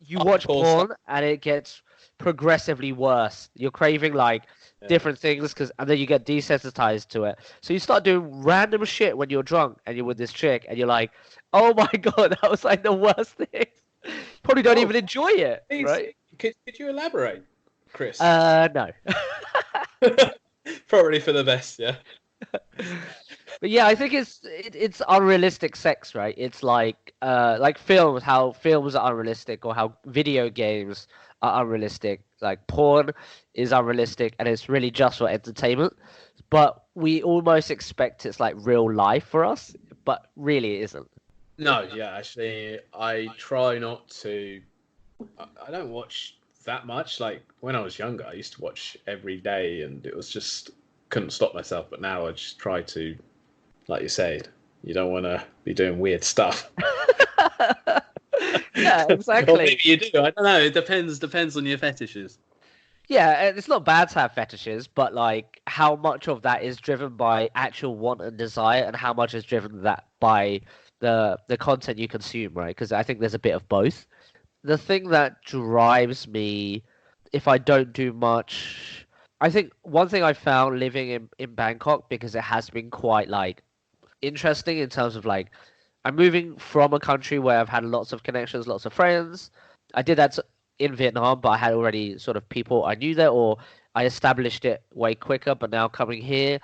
You Of watch course. porn and it gets progressively worse. You're craving like different things and then you get desensitized to it. So you start doing random shit when you're drunk and you're with this chick and you're like, oh my god, that was like the worst thing. Probably don't even enjoy it, Please, right? Could you elaborate, Chris? No. Probably for the best, yeah. But yeah, I think it's unrealistic sex, right? It's like films, how films are unrealistic, or how video games are unrealistic. Like porn is unrealistic, and it's really just for entertainment. But we almost expect it's like real life for us, but really it isn't. No, yeah, actually, I try not to. I don't watch that much. Like when I was younger, I used to watch every day, and it was just couldn't stop myself. But now I just try to, like you said, you don't want to be doing weird stuff. Yeah, exactly. Or maybe you do. I don't know. It depends on your fetishes. Yeah, and it's not bad to have fetishes, but like how much of that is driven by actual want and desire, and how much is driven that by the content you consume, right? Because I think there's a bit of both. The thing that drives me, if I don't do much, I think one thing I found living in Bangkok, because it has been quite like interesting in terms of like I'm moving from a country where I've had lots of connections, lots of friends. I did that in Vietnam, but I had already sort of people I knew there, or I established it way quicker. But now coming here,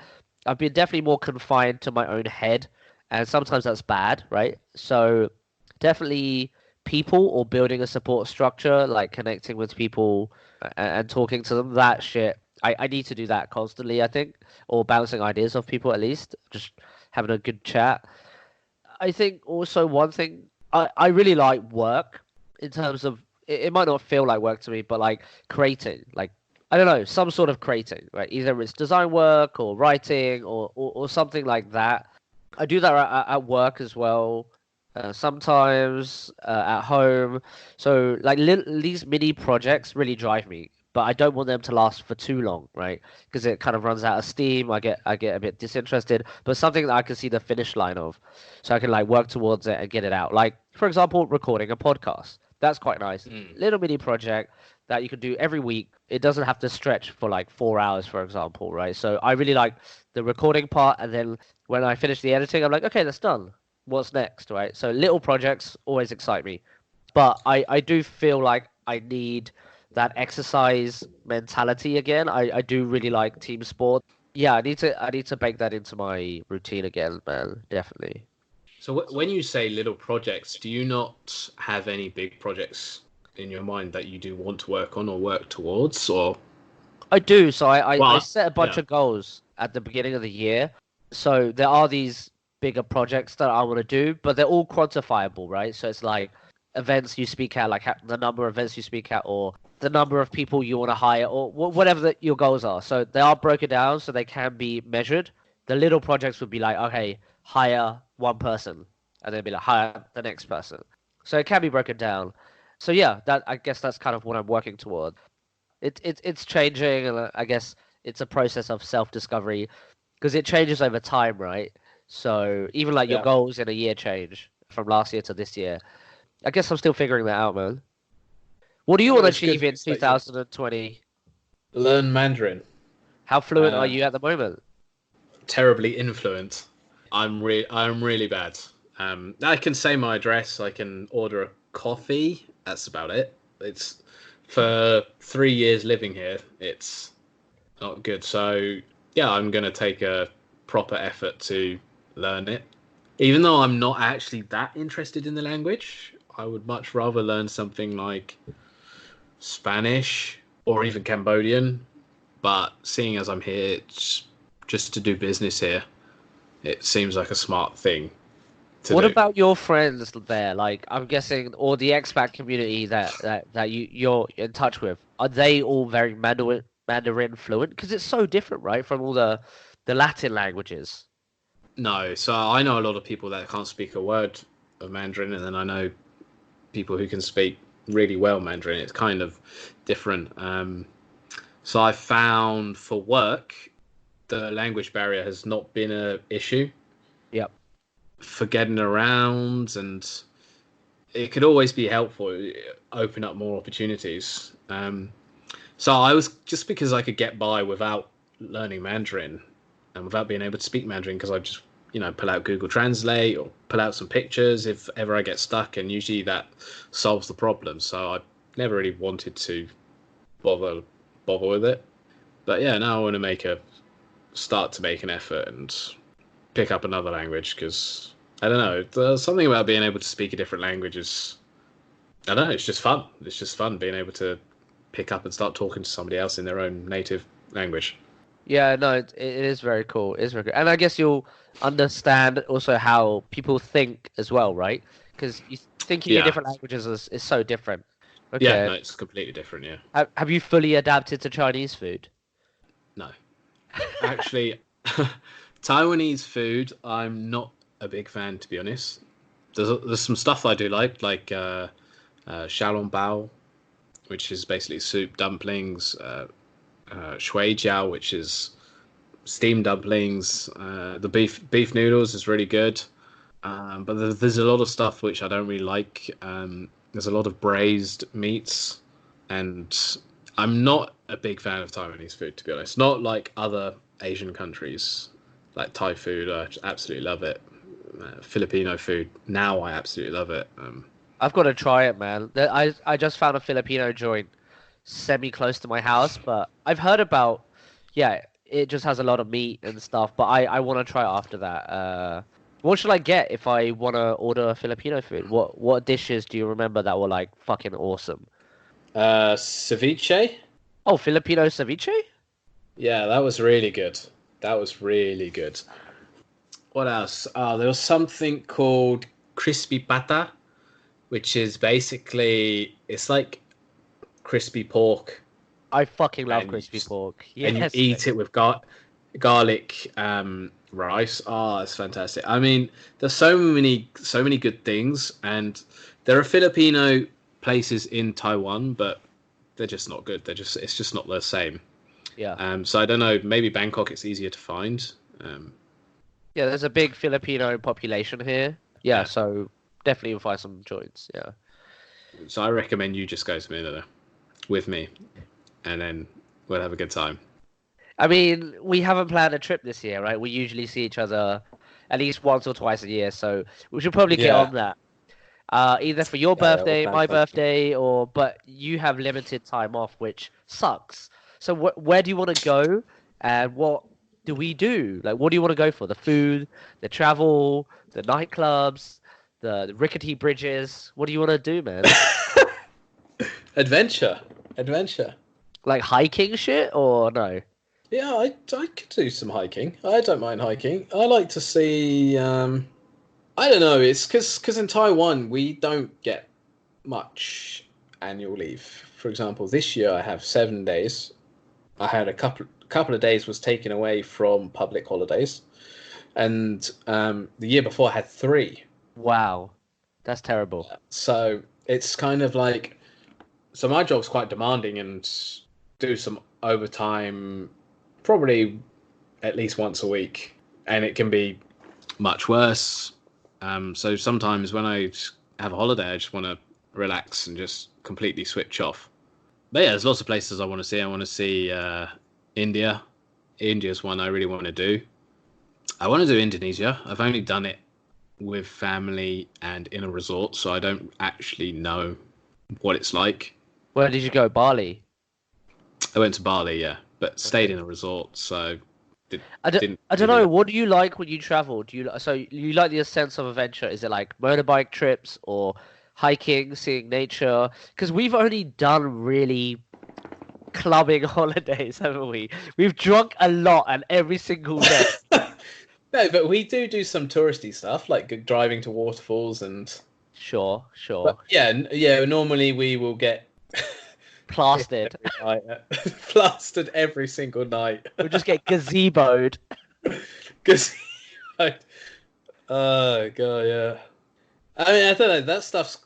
I've been definitely more confined to my own head, and sometimes that's bad, right? So definitely people or building a support structure, like connecting with people and talking to them, that shit. I need to do that constantly, I think, or bouncing ideas off people at least, just having a good chat. I think also one thing I really like work in terms of it might not feel like work to me, but like creating, like I don't know, some sort of creating, right? Either it's design work or writing or something like that. I do that at work as well. Sometimes at home. So like these mini projects really drive me, but I don't want them to last for too long, right? Because it kind of runs out of steam. I get a bit disinterested. But something that I can see the finish line of, so I can like work towards it and get it out. Like For example, recording a podcast. That's quite nice. Mm. Little mini project that you can do every week. It doesn't have to stretch for like 4 hours, for example, right? So I really like the recording part, and then when I finish the editing, I'm like, okay, that's done. What's next, right? So little projects always excite me. But I do feel like I need that exercise mentality again. I do really like team sport. Yeah, I need to bake that into my routine again, man. Definitely. So when you say little projects, do you not have any big projects in your mind that you do want to work on or work towards? Or I do. So I well, set a bunch yeah, of goals at the beginning of the year. So there are these bigger projects that I want to do, but they're all quantifiable, right? So it's like events you speak at, like the number of events you speak at, or the number of people you want to hire, or whatever your goals are. So they are broken down so they can be measured. The little projects would be like, okay, hire one person, and then be like, hire the next person. So it can be broken down. So yeah, that I guess that's kind of what I'm working toward. It's changing, and I guess it's a process of self-discovery because it changes over time, right? So even like your yeah, goals in a year change from last year to this year. I guess I'm still figuring that out, man. What do you want well, to it's good achieve in news that you 2020? learn Mandarin. How fluent are Uh, you at the moment? Terribly influent. I'm really bad. I can say my address. I can order a coffee. That's about it. It's for 3 years living here. It's not good. So yeah, I'm gonna take a proper effort to learn it. Even though I'm not actually that interested in the language, I would much rather learn something like Spanish or even Cambodian. But seeing as I'm here, it's just to do business here. It seems like a smart thing to What do. about your friends there? Like, I'm guessing, or the expat community that you're in touch with, are they all very Mandarin fluent? Because it's so different, right, from all the Latin languages. No, so I know a lot of people that can't speak a word of Mandarin, and then I know people who can speak really well Mandarin. It's kind of different. So I found for work, the language barrier has not been a issue Yep. for getting around, and it could always be helpful, open up more opportunities. So I was just because I could get by without learning Mandarin and without being able to speak Mandarin because I just pull out Google Translate or pull out some pictures if ever I get stuck, and usually that solves the problem. So I never really wanted to bother with it. But yeah, now I want to make an effort and pick up another language because I don't know. There's something about being able to speak a different language is I don't know. It's just fun. It's just fun being able to pick up and start talking to somebody else in their own native language. Yeah, no, it is very cool. It is very good. And I guess you'll understand also how people think as well, right? Because you thinking in Yeah, different languages is so different. yeah. Okay. No, it's completely different. Yeah, Have you fully adapted to Chinese food? no. Actually, Taiwanese food, I'm not a big fan to be honest. There's some stuff I do like xiaolong bao, which is basically soup dumplings, shui jiao, which is steamed dumplings. The beef noodles is really good, but there's a lot of stuff which I don't really like. There's a lot of braised meats, and I'm not a big fan of Taiwanese food to be honest. Not like other Asian countries, like Thai food. I absolutely love it. Filipino food now I absolutely love it. I've got to try it, man. I just found a Filipino joint semi close to my house, but I've heard about, yeah, it just has a lot of meat and stuff, but I want to try it after that. What should I get if I want to order Filipino food? What dishes do you remember that were like fucking awesome? Ceviche. Oh, Filipino ceviche? Yeah, that was really good. That was really good. What else? There was something called crispy pata, which is basically it's like crispy pork, I fucking love and crispy pork. you Yes, mate. eat it with garlic rice. Oh, it's fantastic. I mean, there's so many good things, and there are Filipino places in Taiwan, but they're just not good. It's just not the same. Yeah. So I don't know. Maybe Bangkok it's easier to find. Yeah, there's a big Filipino population here. Yeah, Yeah. so definitely find some joints. Yeah. So I recommend you just go to Manila with me, and then we'll have a good time. I mean, we haven't planned a trip this year, right? We usually see each other at least once or twice a year, so we should probably get Yeah. on that. Either for your Yeah, we'll birthday, plan my something. birthday, but you have limited time off, which sucks. So where do you want to go, and what do we do? Like, what do you want to go for? The food, the travel, the nightclubs, the rickety bridges. What do you want to do, man? Adventure. Adventure. Like hiking shit or no? Yeah, I could do some hiking. I don't mind hiking. I like to see. I don't know. It's because in Taiwan we don't get much annual leave. For example, this year I have 7 days. I had a couple of days was taken away from public holidays, and the year before I had three. Wow, that's terrible. So it's kind of like, so my job's quite demanding and do some overtime, probably at least once a week, and it can be much worse. So sometimes when I have a holiday, I just want to relax and just completely switch off. But yeah, there's lots of places I want to see. I want to see India. India's one I really want to do. I want to do Indonesia. I've only done it with family and in a resort, so I don't actually know what it's like. Where did you go? Bali. I went to Bali, yeah, but stayed Okay. in a resort, so didn't I don't really know. like. What do you like when you travel? So you like the sense of adventure? Is it like motorbike trips or hiking, seeing nature? Because we've only done really clubbing holidays, haven't we? We've drunk a lot and every single day. No, but we do some touristy stuff like driving to waterfalls and. Sure, But sure. yeah, yeah. Normally we will get pissed Plastered. every night, plastered every single night. We'll just get gazeboed. Because, oh god, yeah. I mean, I don't know. That stuff's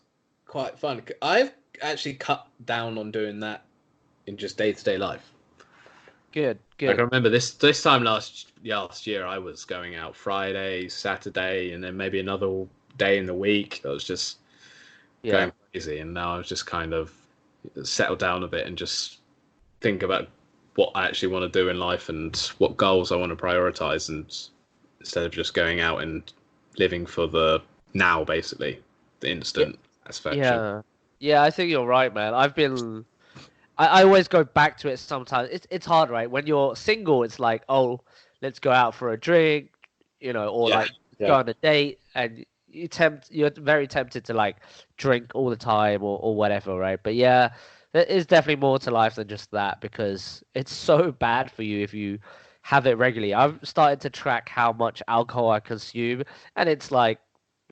quite fun. I've actually cut down on doing that in just day to day life. Good, Like I good. remember this time last year, I was going out Friday, Saturday, and then maybe another day in the week. I was just Yeah. going crazy, and now I've just kind of settled down a bit and just think about what I actually want to do in life and what goals I want to prioritize, and instead of just going out and living for the now, basically, the Yeah. instant satisfaction. Yeah. Yeah, I think you're right, man. I always go back to it sometimes. It's hard, right? When you're single, it's like, oh, let's go out for a drink, or Yeah, like go yeah, on a date, and you're very tempted to like drink all the time or whatever, right? But yeah, there is definitely more to life than just that because it's so bad for you if you have it regularly. I've started to track how much alcohol I consume, and it's like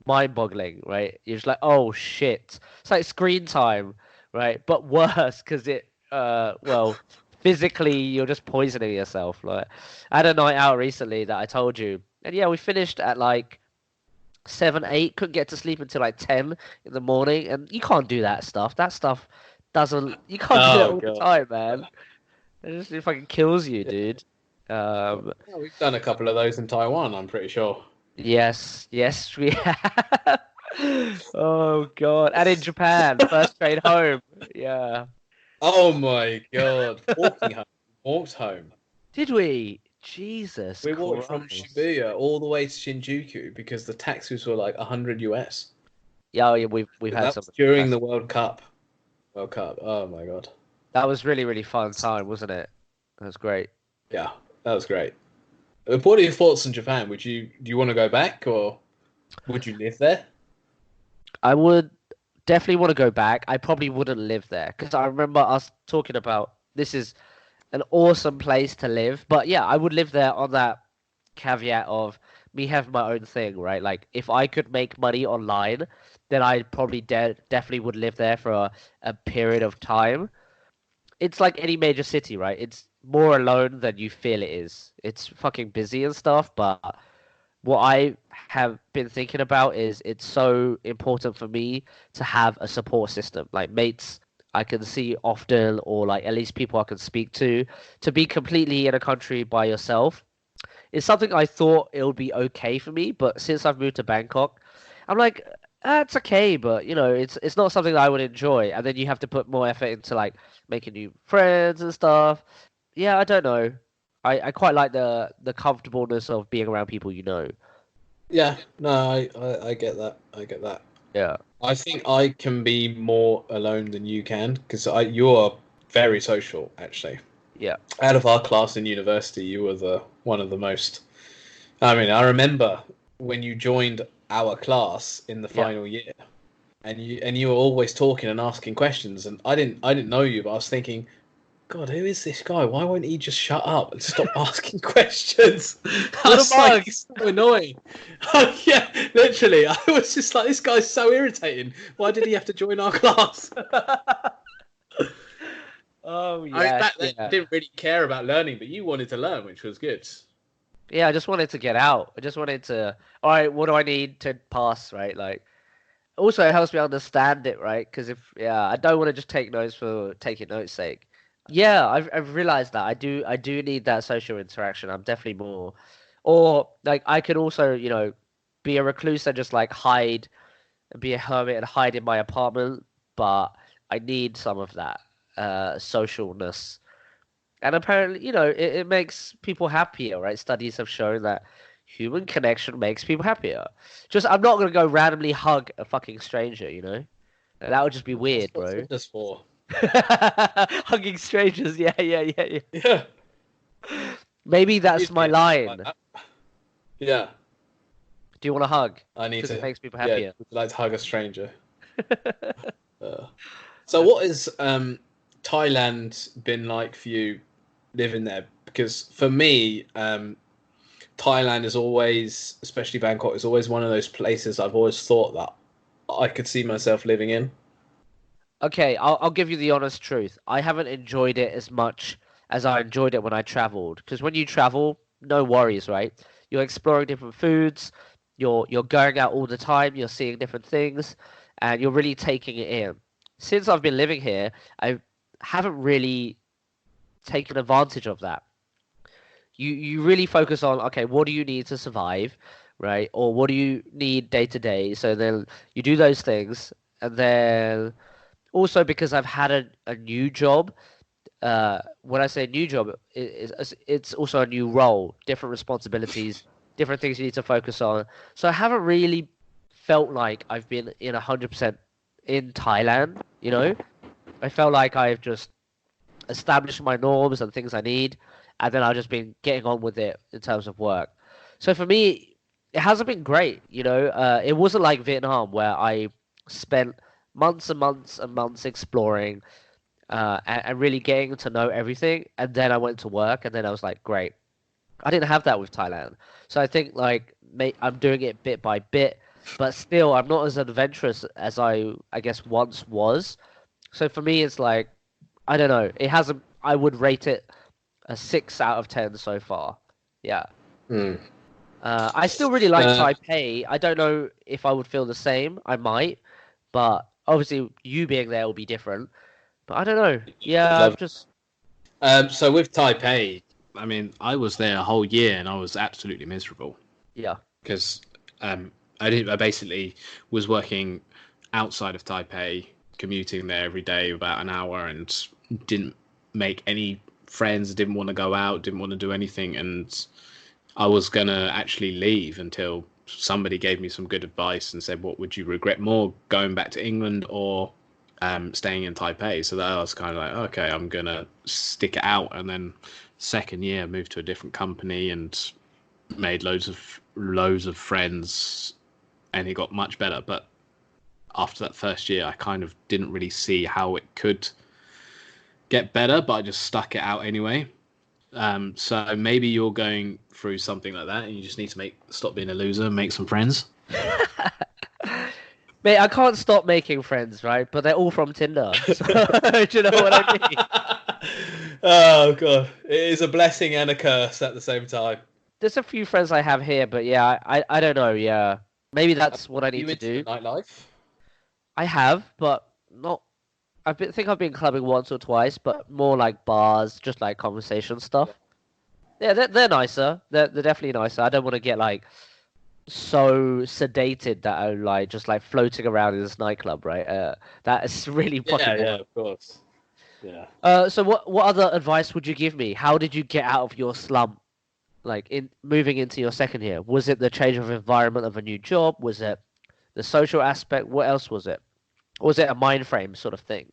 mind-boggling, right? You're just like, oh shit. It's like screen time, right? But worse because well, physically you're just poisoning yourself. Like, I had a night out recently that I told you, and yeah, we finished at like 7, 8. Couldn't get to sleep until like 10 in the morning, and you can't do that stuff. That stuff doesn't. You can't do that oh all the god. time, man. It fucking kills you, Yeah. dude. Um, Well, we've done a couple of those in Taiwan, I'm pretty sure. Yes, yes, we have. Oh God. And in Japan, first train home. Yeah. Oh my god, walking home, walked home. Did we? Jesus We walked from Christ. Shibuya all the way to Shinjuku because the taxis were like 100 US. Yeah, oh, yeah, we've had That some. was during the World Cup. World Cup. Oh my god. That was really, really fun time, wasn't it? That was great. Yeah, that was great. What are your thoughts on Japan? Do you want to go back or would you live there? I would definitely want to go back. I probably wouldn't live there because I remember us talking about this is an awesome place to live. But yeah, I would live there on that caveat of me having my own thing, right? Like if I could make money online, then I probably definitely would live there for a period of time. It's like any major city, right? It's more alone than you feel it is. It's fucking busy and stuff, but what I have been thinking about is it's so important for me to have a support system, like mates I can see often, or like at least people I can speak to. To be completely in a country by yourself is something I thought it would be okay for me, but since I've moved to Bangkok, I'm like, It's okay, but it's not something that I would enjoy. And then you have to put more effort into like making new friends and stuff. Yeah, I don't know. I quite like the comfortableness of being around people you know. Yeah, no, I get that. I get that. Yeah. I think I can be more alone than you can because you're very social, actually. Yeah. Out of our class in university, you were the one of the most. I mean, I remember when you joined our class in the Yeah. final year, and you were always talking and asking questions, and I didn't know you, but I was thinking, God, who is this guy? Why won't he just shut up and stop asking questions? I What a was like, bug! he's so annoying. Yeah, literally. I was just like, this guy's so irritating. Why did he have to join our class? Oh I mean, yeah, back then I yeah. didn't really care about learning, but you wanted to learn, which was good. Yeah, I just wanted to get out. I just wanted to, all right, what do I need to pass, right? Like, also it helps me understand it, right? Because yeah, I don't want to just take notes for taking notes' sake. Yeah, I've realized that I do need that social interaction. I'm definitely more, or like I could also, be a recluse and just like hide and be a hermit and hide in my apartment, but I need some of that socialness. And apparently, it makes people happier, right? Studies have shown that human connection makes people happier. Just, I'm not gonna go randomly hug a fucking stranger, you know? That would just be That's weird, what bro. Tinder's for. Hugging strangers, yeah, yeah, yeah, yeah. Yeah, Maybe I that's need to my get something like line. that. Yeah, Do you want to hug? I need Because it to. makes people Yeah, happier. would you like to hug a stranger. Uh, so, what is Thailand been like for you living there? Because for me, Thailand is always, especially Bangkok, is always one of those places I've always thought that I could see myself living in. Okay, I'll give you the honest truth. I haven't enjoyed it as much as I enjoyed it when I traveled. Because when you travel, no worries, right? You're exploring different foods, you're going out all the time, you're seeing different things, and you're really taking it in. Since I've been living here, I haven't really taken advantage of that. You really focus on, okay, what do you need to survive, right? Or what do you need day to day? So then you do those things, and then also because I've had a new job. When I say new job, it's also a new role, different responsibilities, different things you need to focus on. So I haven't really felt like I've been in 100% in Thailand, you know? I felt like I've just established my norms and things I need, and then I've just been getting on with it in terms of work. So for me, it hasn't been great, you know? It wasn't like Vietnam where I spent months and months and months exploring and really getting to know everything. And then I went to work, and then I was like, great. I didn't have that with Thailand, so I think like I'm doing it bit by bit, but still I'm not as adventurous as I guess once was. So for me, it's like I don't know. It hasn't. I would rate it a 6 out of 10 so far. Yeah. Hmm. I still really like Uh, Taipei. I don't know if I would feel the same. I might, but obviously you being there will be different. But I don't know. Yeah, love I've just So with Taipei, I mean, I was there a whole year and I was absolutely miserable yeah. because I basically was working outside of Taipei, commuting there every day about an hour, and didn't make any friends. Didn't want to go out. Didn't want to do anything, and I was gonna actually leave until somebody gave me some good advice and said, "What would you regret more, going back to England or staying in Taipei?" So that I was kind of like, okay, I'm gonna stick it out. And then second year, moved to a different company and made loads of friends, and it got much better. But after that first year, I kind of didn't really see how it could get better, but I just stuck it out anyway. So maybe you're going through something like that, and you just need to stop being a loser, and make some friends. Mate, I can't stop making friends, right? But they're all from Tinder. So, do you know what I mean? Oh god, it is a blessing and a curse at the same time. There's a few friends I have here, but yeah, I don't know. Yeah, maybe that's what I Are need you to into the do. nightlife? I have, but not. Think I've been clubbing once or twice, but more like bars, just like conversation Yeah. stuff. Yeah, they're nicer. They're definitely nicer. I don't want to get like so sedated that are like just like floating around in this nightclub, right? That is really fucking Yeah, yeah, boring. of course. Yeah. So what other advice would you give me? How did you get out of your slump? Like in moving into your second year, was it the change of environment of a new job? Was it the social aspect? What else was it? Or was it a mind frame sort of thing?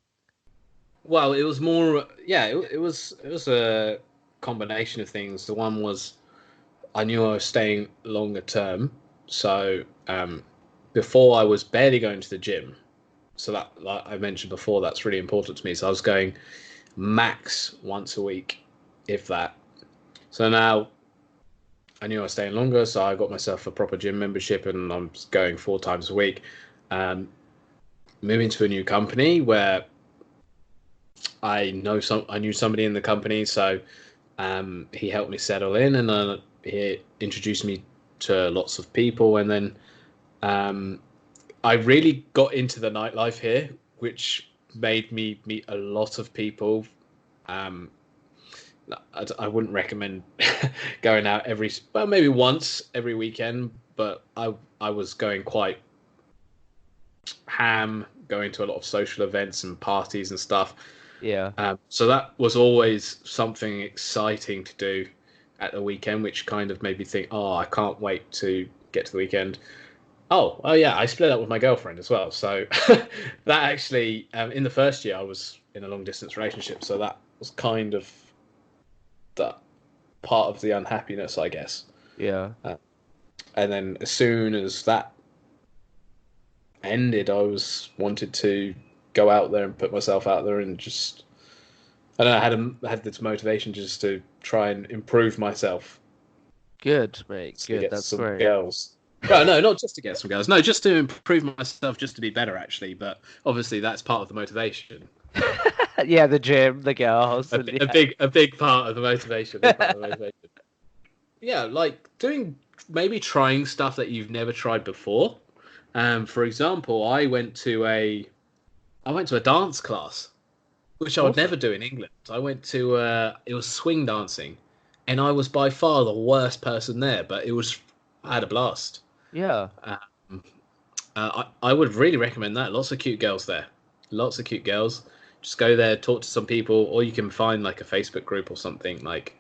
Well, it was more. Yeah, it was a combination of things. The one was I knew I was staying longer term, so before I was barely going to the gym. So that, like I mentioned before, that's really important to me. So I was going max once a week, if that. So now I knew I was staying longer, so I got myself a proper gym membership, and I'm going 4 times a week. Um, Moving to a new company where I knew somebody in the company, so he helped me settle in, and he introduced me to lots of people, and then um, I really got into the nightlife here, which made me meet a lot of people. Um, I wouldn't recommend going out maybe once every weekend, but I was going quite ham, going to a lot of social events and parties and stuff. Yeah. So that was always something exciting to do at the weekend, which kind of made me think, oh, I can't wait to get to the weekend. Oh yeah, I split up with my girlfriend as well. So that actually, in the first year, I was in a long distance relationship. So that was kind of the part of the unhappiness, I guess. Yeah. And then as soon as that ended, I was wanted to go out there and put myself out there and just I don't know, had this motivation just to try and improve myself Good, mate. to Good. get That's some great. girls. No, not just to get some girls. No, just to improve myself, just to be better, actually. But obviously, that's part of the motivation. Yeah, the gym, the girls, A, and a yeah. big, a big part of the motivation. A big part of the motivation. Yeah, like doing maybe trying stuff that you've never tried before. For example, I went to a dance class, which I would Awesome. never do in England. I went to it was swing dancing, and I was by far the worst person there, but I had a blast. Yeah. Um, I would really recommend that. Lots of cute girls there, lots of cute girls. Just go there, talk to some people, or you can find like a Facebook group or something. Like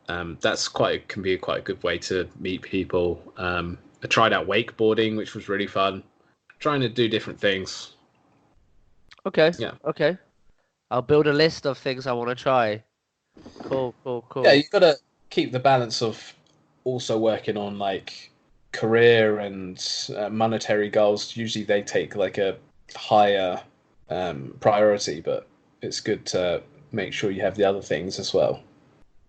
that's can be quite a good way to meet people. I tried out wakeboarding, which was really fun. Trying to do different things. Okay. Yeah. Okay. I'll build a list of things I want to try. Cool, cool, Yeah, cool. you've got to keep the balance of also working on like career and monetary goals. Usually they take like a higher priority, but it's good to make sure you have the other things as well.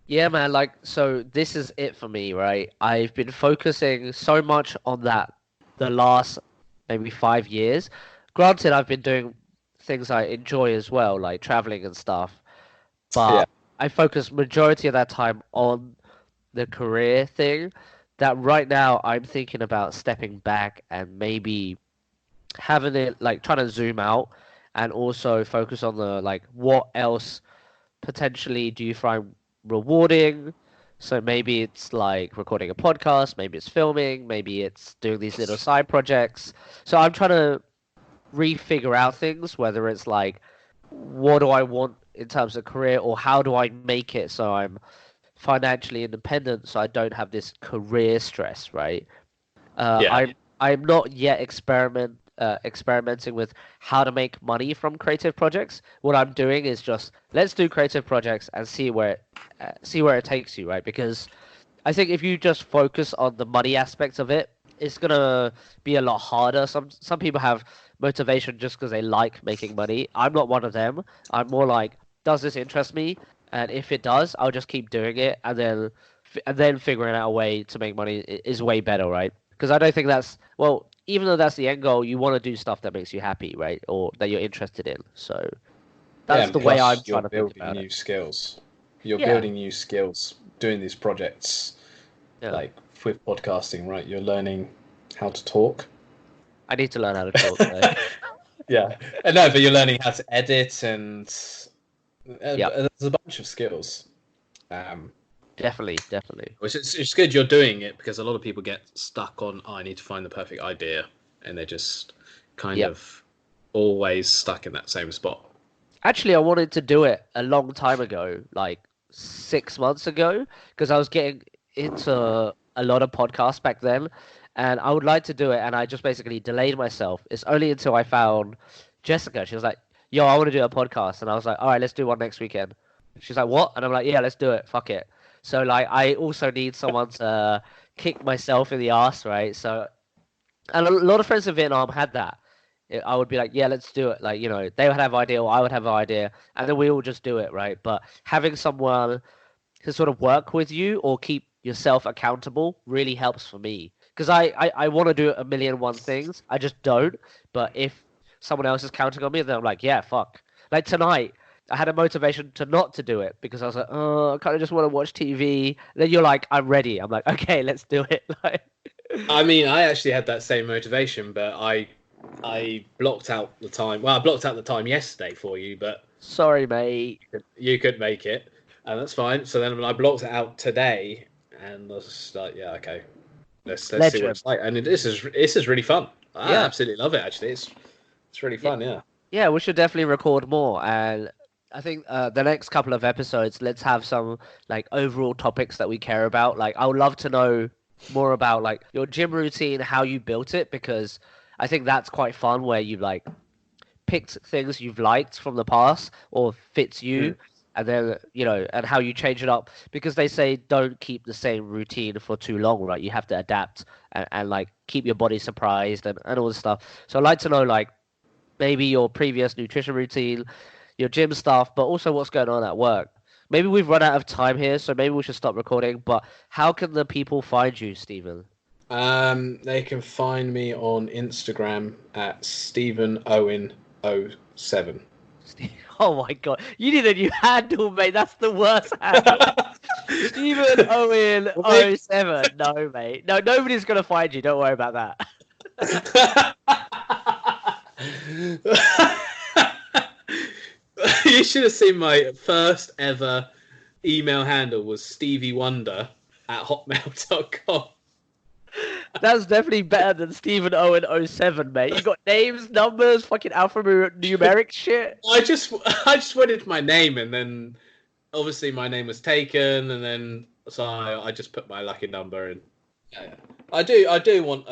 Yeah, man, like so this is it for me, right? I've been focusing so much on that the last maybe 5 years. Granted, I've been doing things I enjoy as well, like traveling and stuff, Yeah, but I focus majority of that time on the career thing that right now I'm thinking about stepping back and maybe having it like trying to zoom out and also focus on the like what else potentially do you find rewarding? So maybe it's like recording a podcast, maybe it's filming, maybe it's doing these little side projects. So I'm trying to refigure out things, whether it's like what do I want in terms of career or how do I make it so I'm financially independent so I don't have this career stress, right? Uh, yeah, I'm I'm not yet experimenting with how to make money from creative projects. What I'm doing is just let's do creative projects and see where it takes you, right? Because I think if you just focus on the money aspects of it, it's gonna be a lot harder. Some people have motivation just because they like making money. I'm not one of them. I'm more like, does this interest me? And if it does, I'll just keep doing it, and then figuring out a way to make money is way better, right? Because I don't think that's well, even though that's the end goal, you want to do stuff that makes you happy, right? Or that you're interested in. So yeah. that's And the way I'm plus, you're trying to think building about it. new skills. You're Yeah, building new skills doing these projects, yeah. like with podcasting, right? You're learning how to talk. I need to learn how to talk though. Yeah, no, but you're learning how to edit, and Yeah. there's a bunch of skills. Um, Definitely. Which it's good you're doing it, because a lot of people get stuck on, I need to find the perfect idea, and they're just kind Yep. of always stuck in that same spot. Actually, I wanted to do it a long time ago, like 6 months ago, because I was getting into a lot of podcasts back then, and I would like to do it, and I just basically delayed myself. It's only until I found Jessica. She was like, "Yo, I want to do a podcast," and I was like, "All right, let's do one next weekend." She's like, "What?" And I'm like, "Yeah, let's do it. Fuck it." So like, I also need someone to kick myself in the ass, right? So, and a lot of friends in Vietnam had that. I would be like, yeah, let's do it. Like, they would have an idea, or I would have an idea, and then we all just do it, right? But having someone to sort of work with you or keep yourself accountable really helps for me. Because I want to do a million one things. I just don't. But if someone else is counting on me, then I'm like, yeah, fuck. Like tonight, I had a motivation to not to do it because I was like, oh, I kind of just want to watch TV. Then you're like, I'm ready. I'm like, okay, let's do it. Like, I mean, I actually had that same motivation, but I blocked out the time. Well, I blocked out the time yesterday for you, but sorry, mate. you could make it, and that's fine. So then I blocked it out today, and I was just like, yeah, okay, let's see what Legend. it's like. And this is really fun. I Yeah. absolutely love it. Actually, it's really fun. Yeah. Yeah, we should definitely record more. And I think the next couple of episodes, let's have some like overall topics that we care about. Like, I would love to know more about like your gym routine, how you built it, because I think that's quite fun where you like picked things you've liked from the past or fits you. Mm. And then, and how you change it up because they say don't keep the same routine for too long, right? You have to adapt and like keep your body surprised and all this stuff. So I'd like to know like maybe your previous nutrition routine, your gym stuff, but also what's going on at work. Maybe we've run out of time here, so maybe we should stop recording. But how can the people find you, Stephen? They can find me on Instagram at StephenOwen07. Oh my god, you need a new handle, mate. That's the worst handle. Stephen Owen Well, 07. No, mate. No, nobody's gonna find you. Don't worry about that. You should have seen my first ever email handle was steviewonder@hotmail.com. That's definitely better than Stephen Owen 07, mate. You got names, numbers, fucking alphanumeric shit. I just wanted my name, and then obviously my name was taken, and then so I just put my lucky number in. Yeah. I do want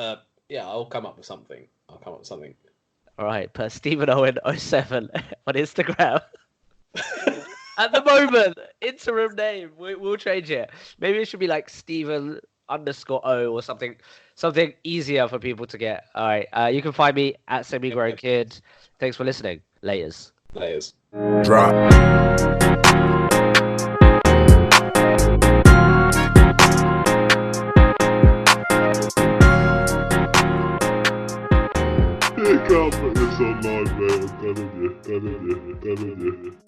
yeah, I'll come up with something. All right, per Stephen Owen 07 on Instagram. At the moment, interim name. We'll change it. Maybe it should be like Stephen_O or something easier for people to get. All right. You can find me at Semi Grown Kid. Thanks for listening. Laters. Layers. Drop.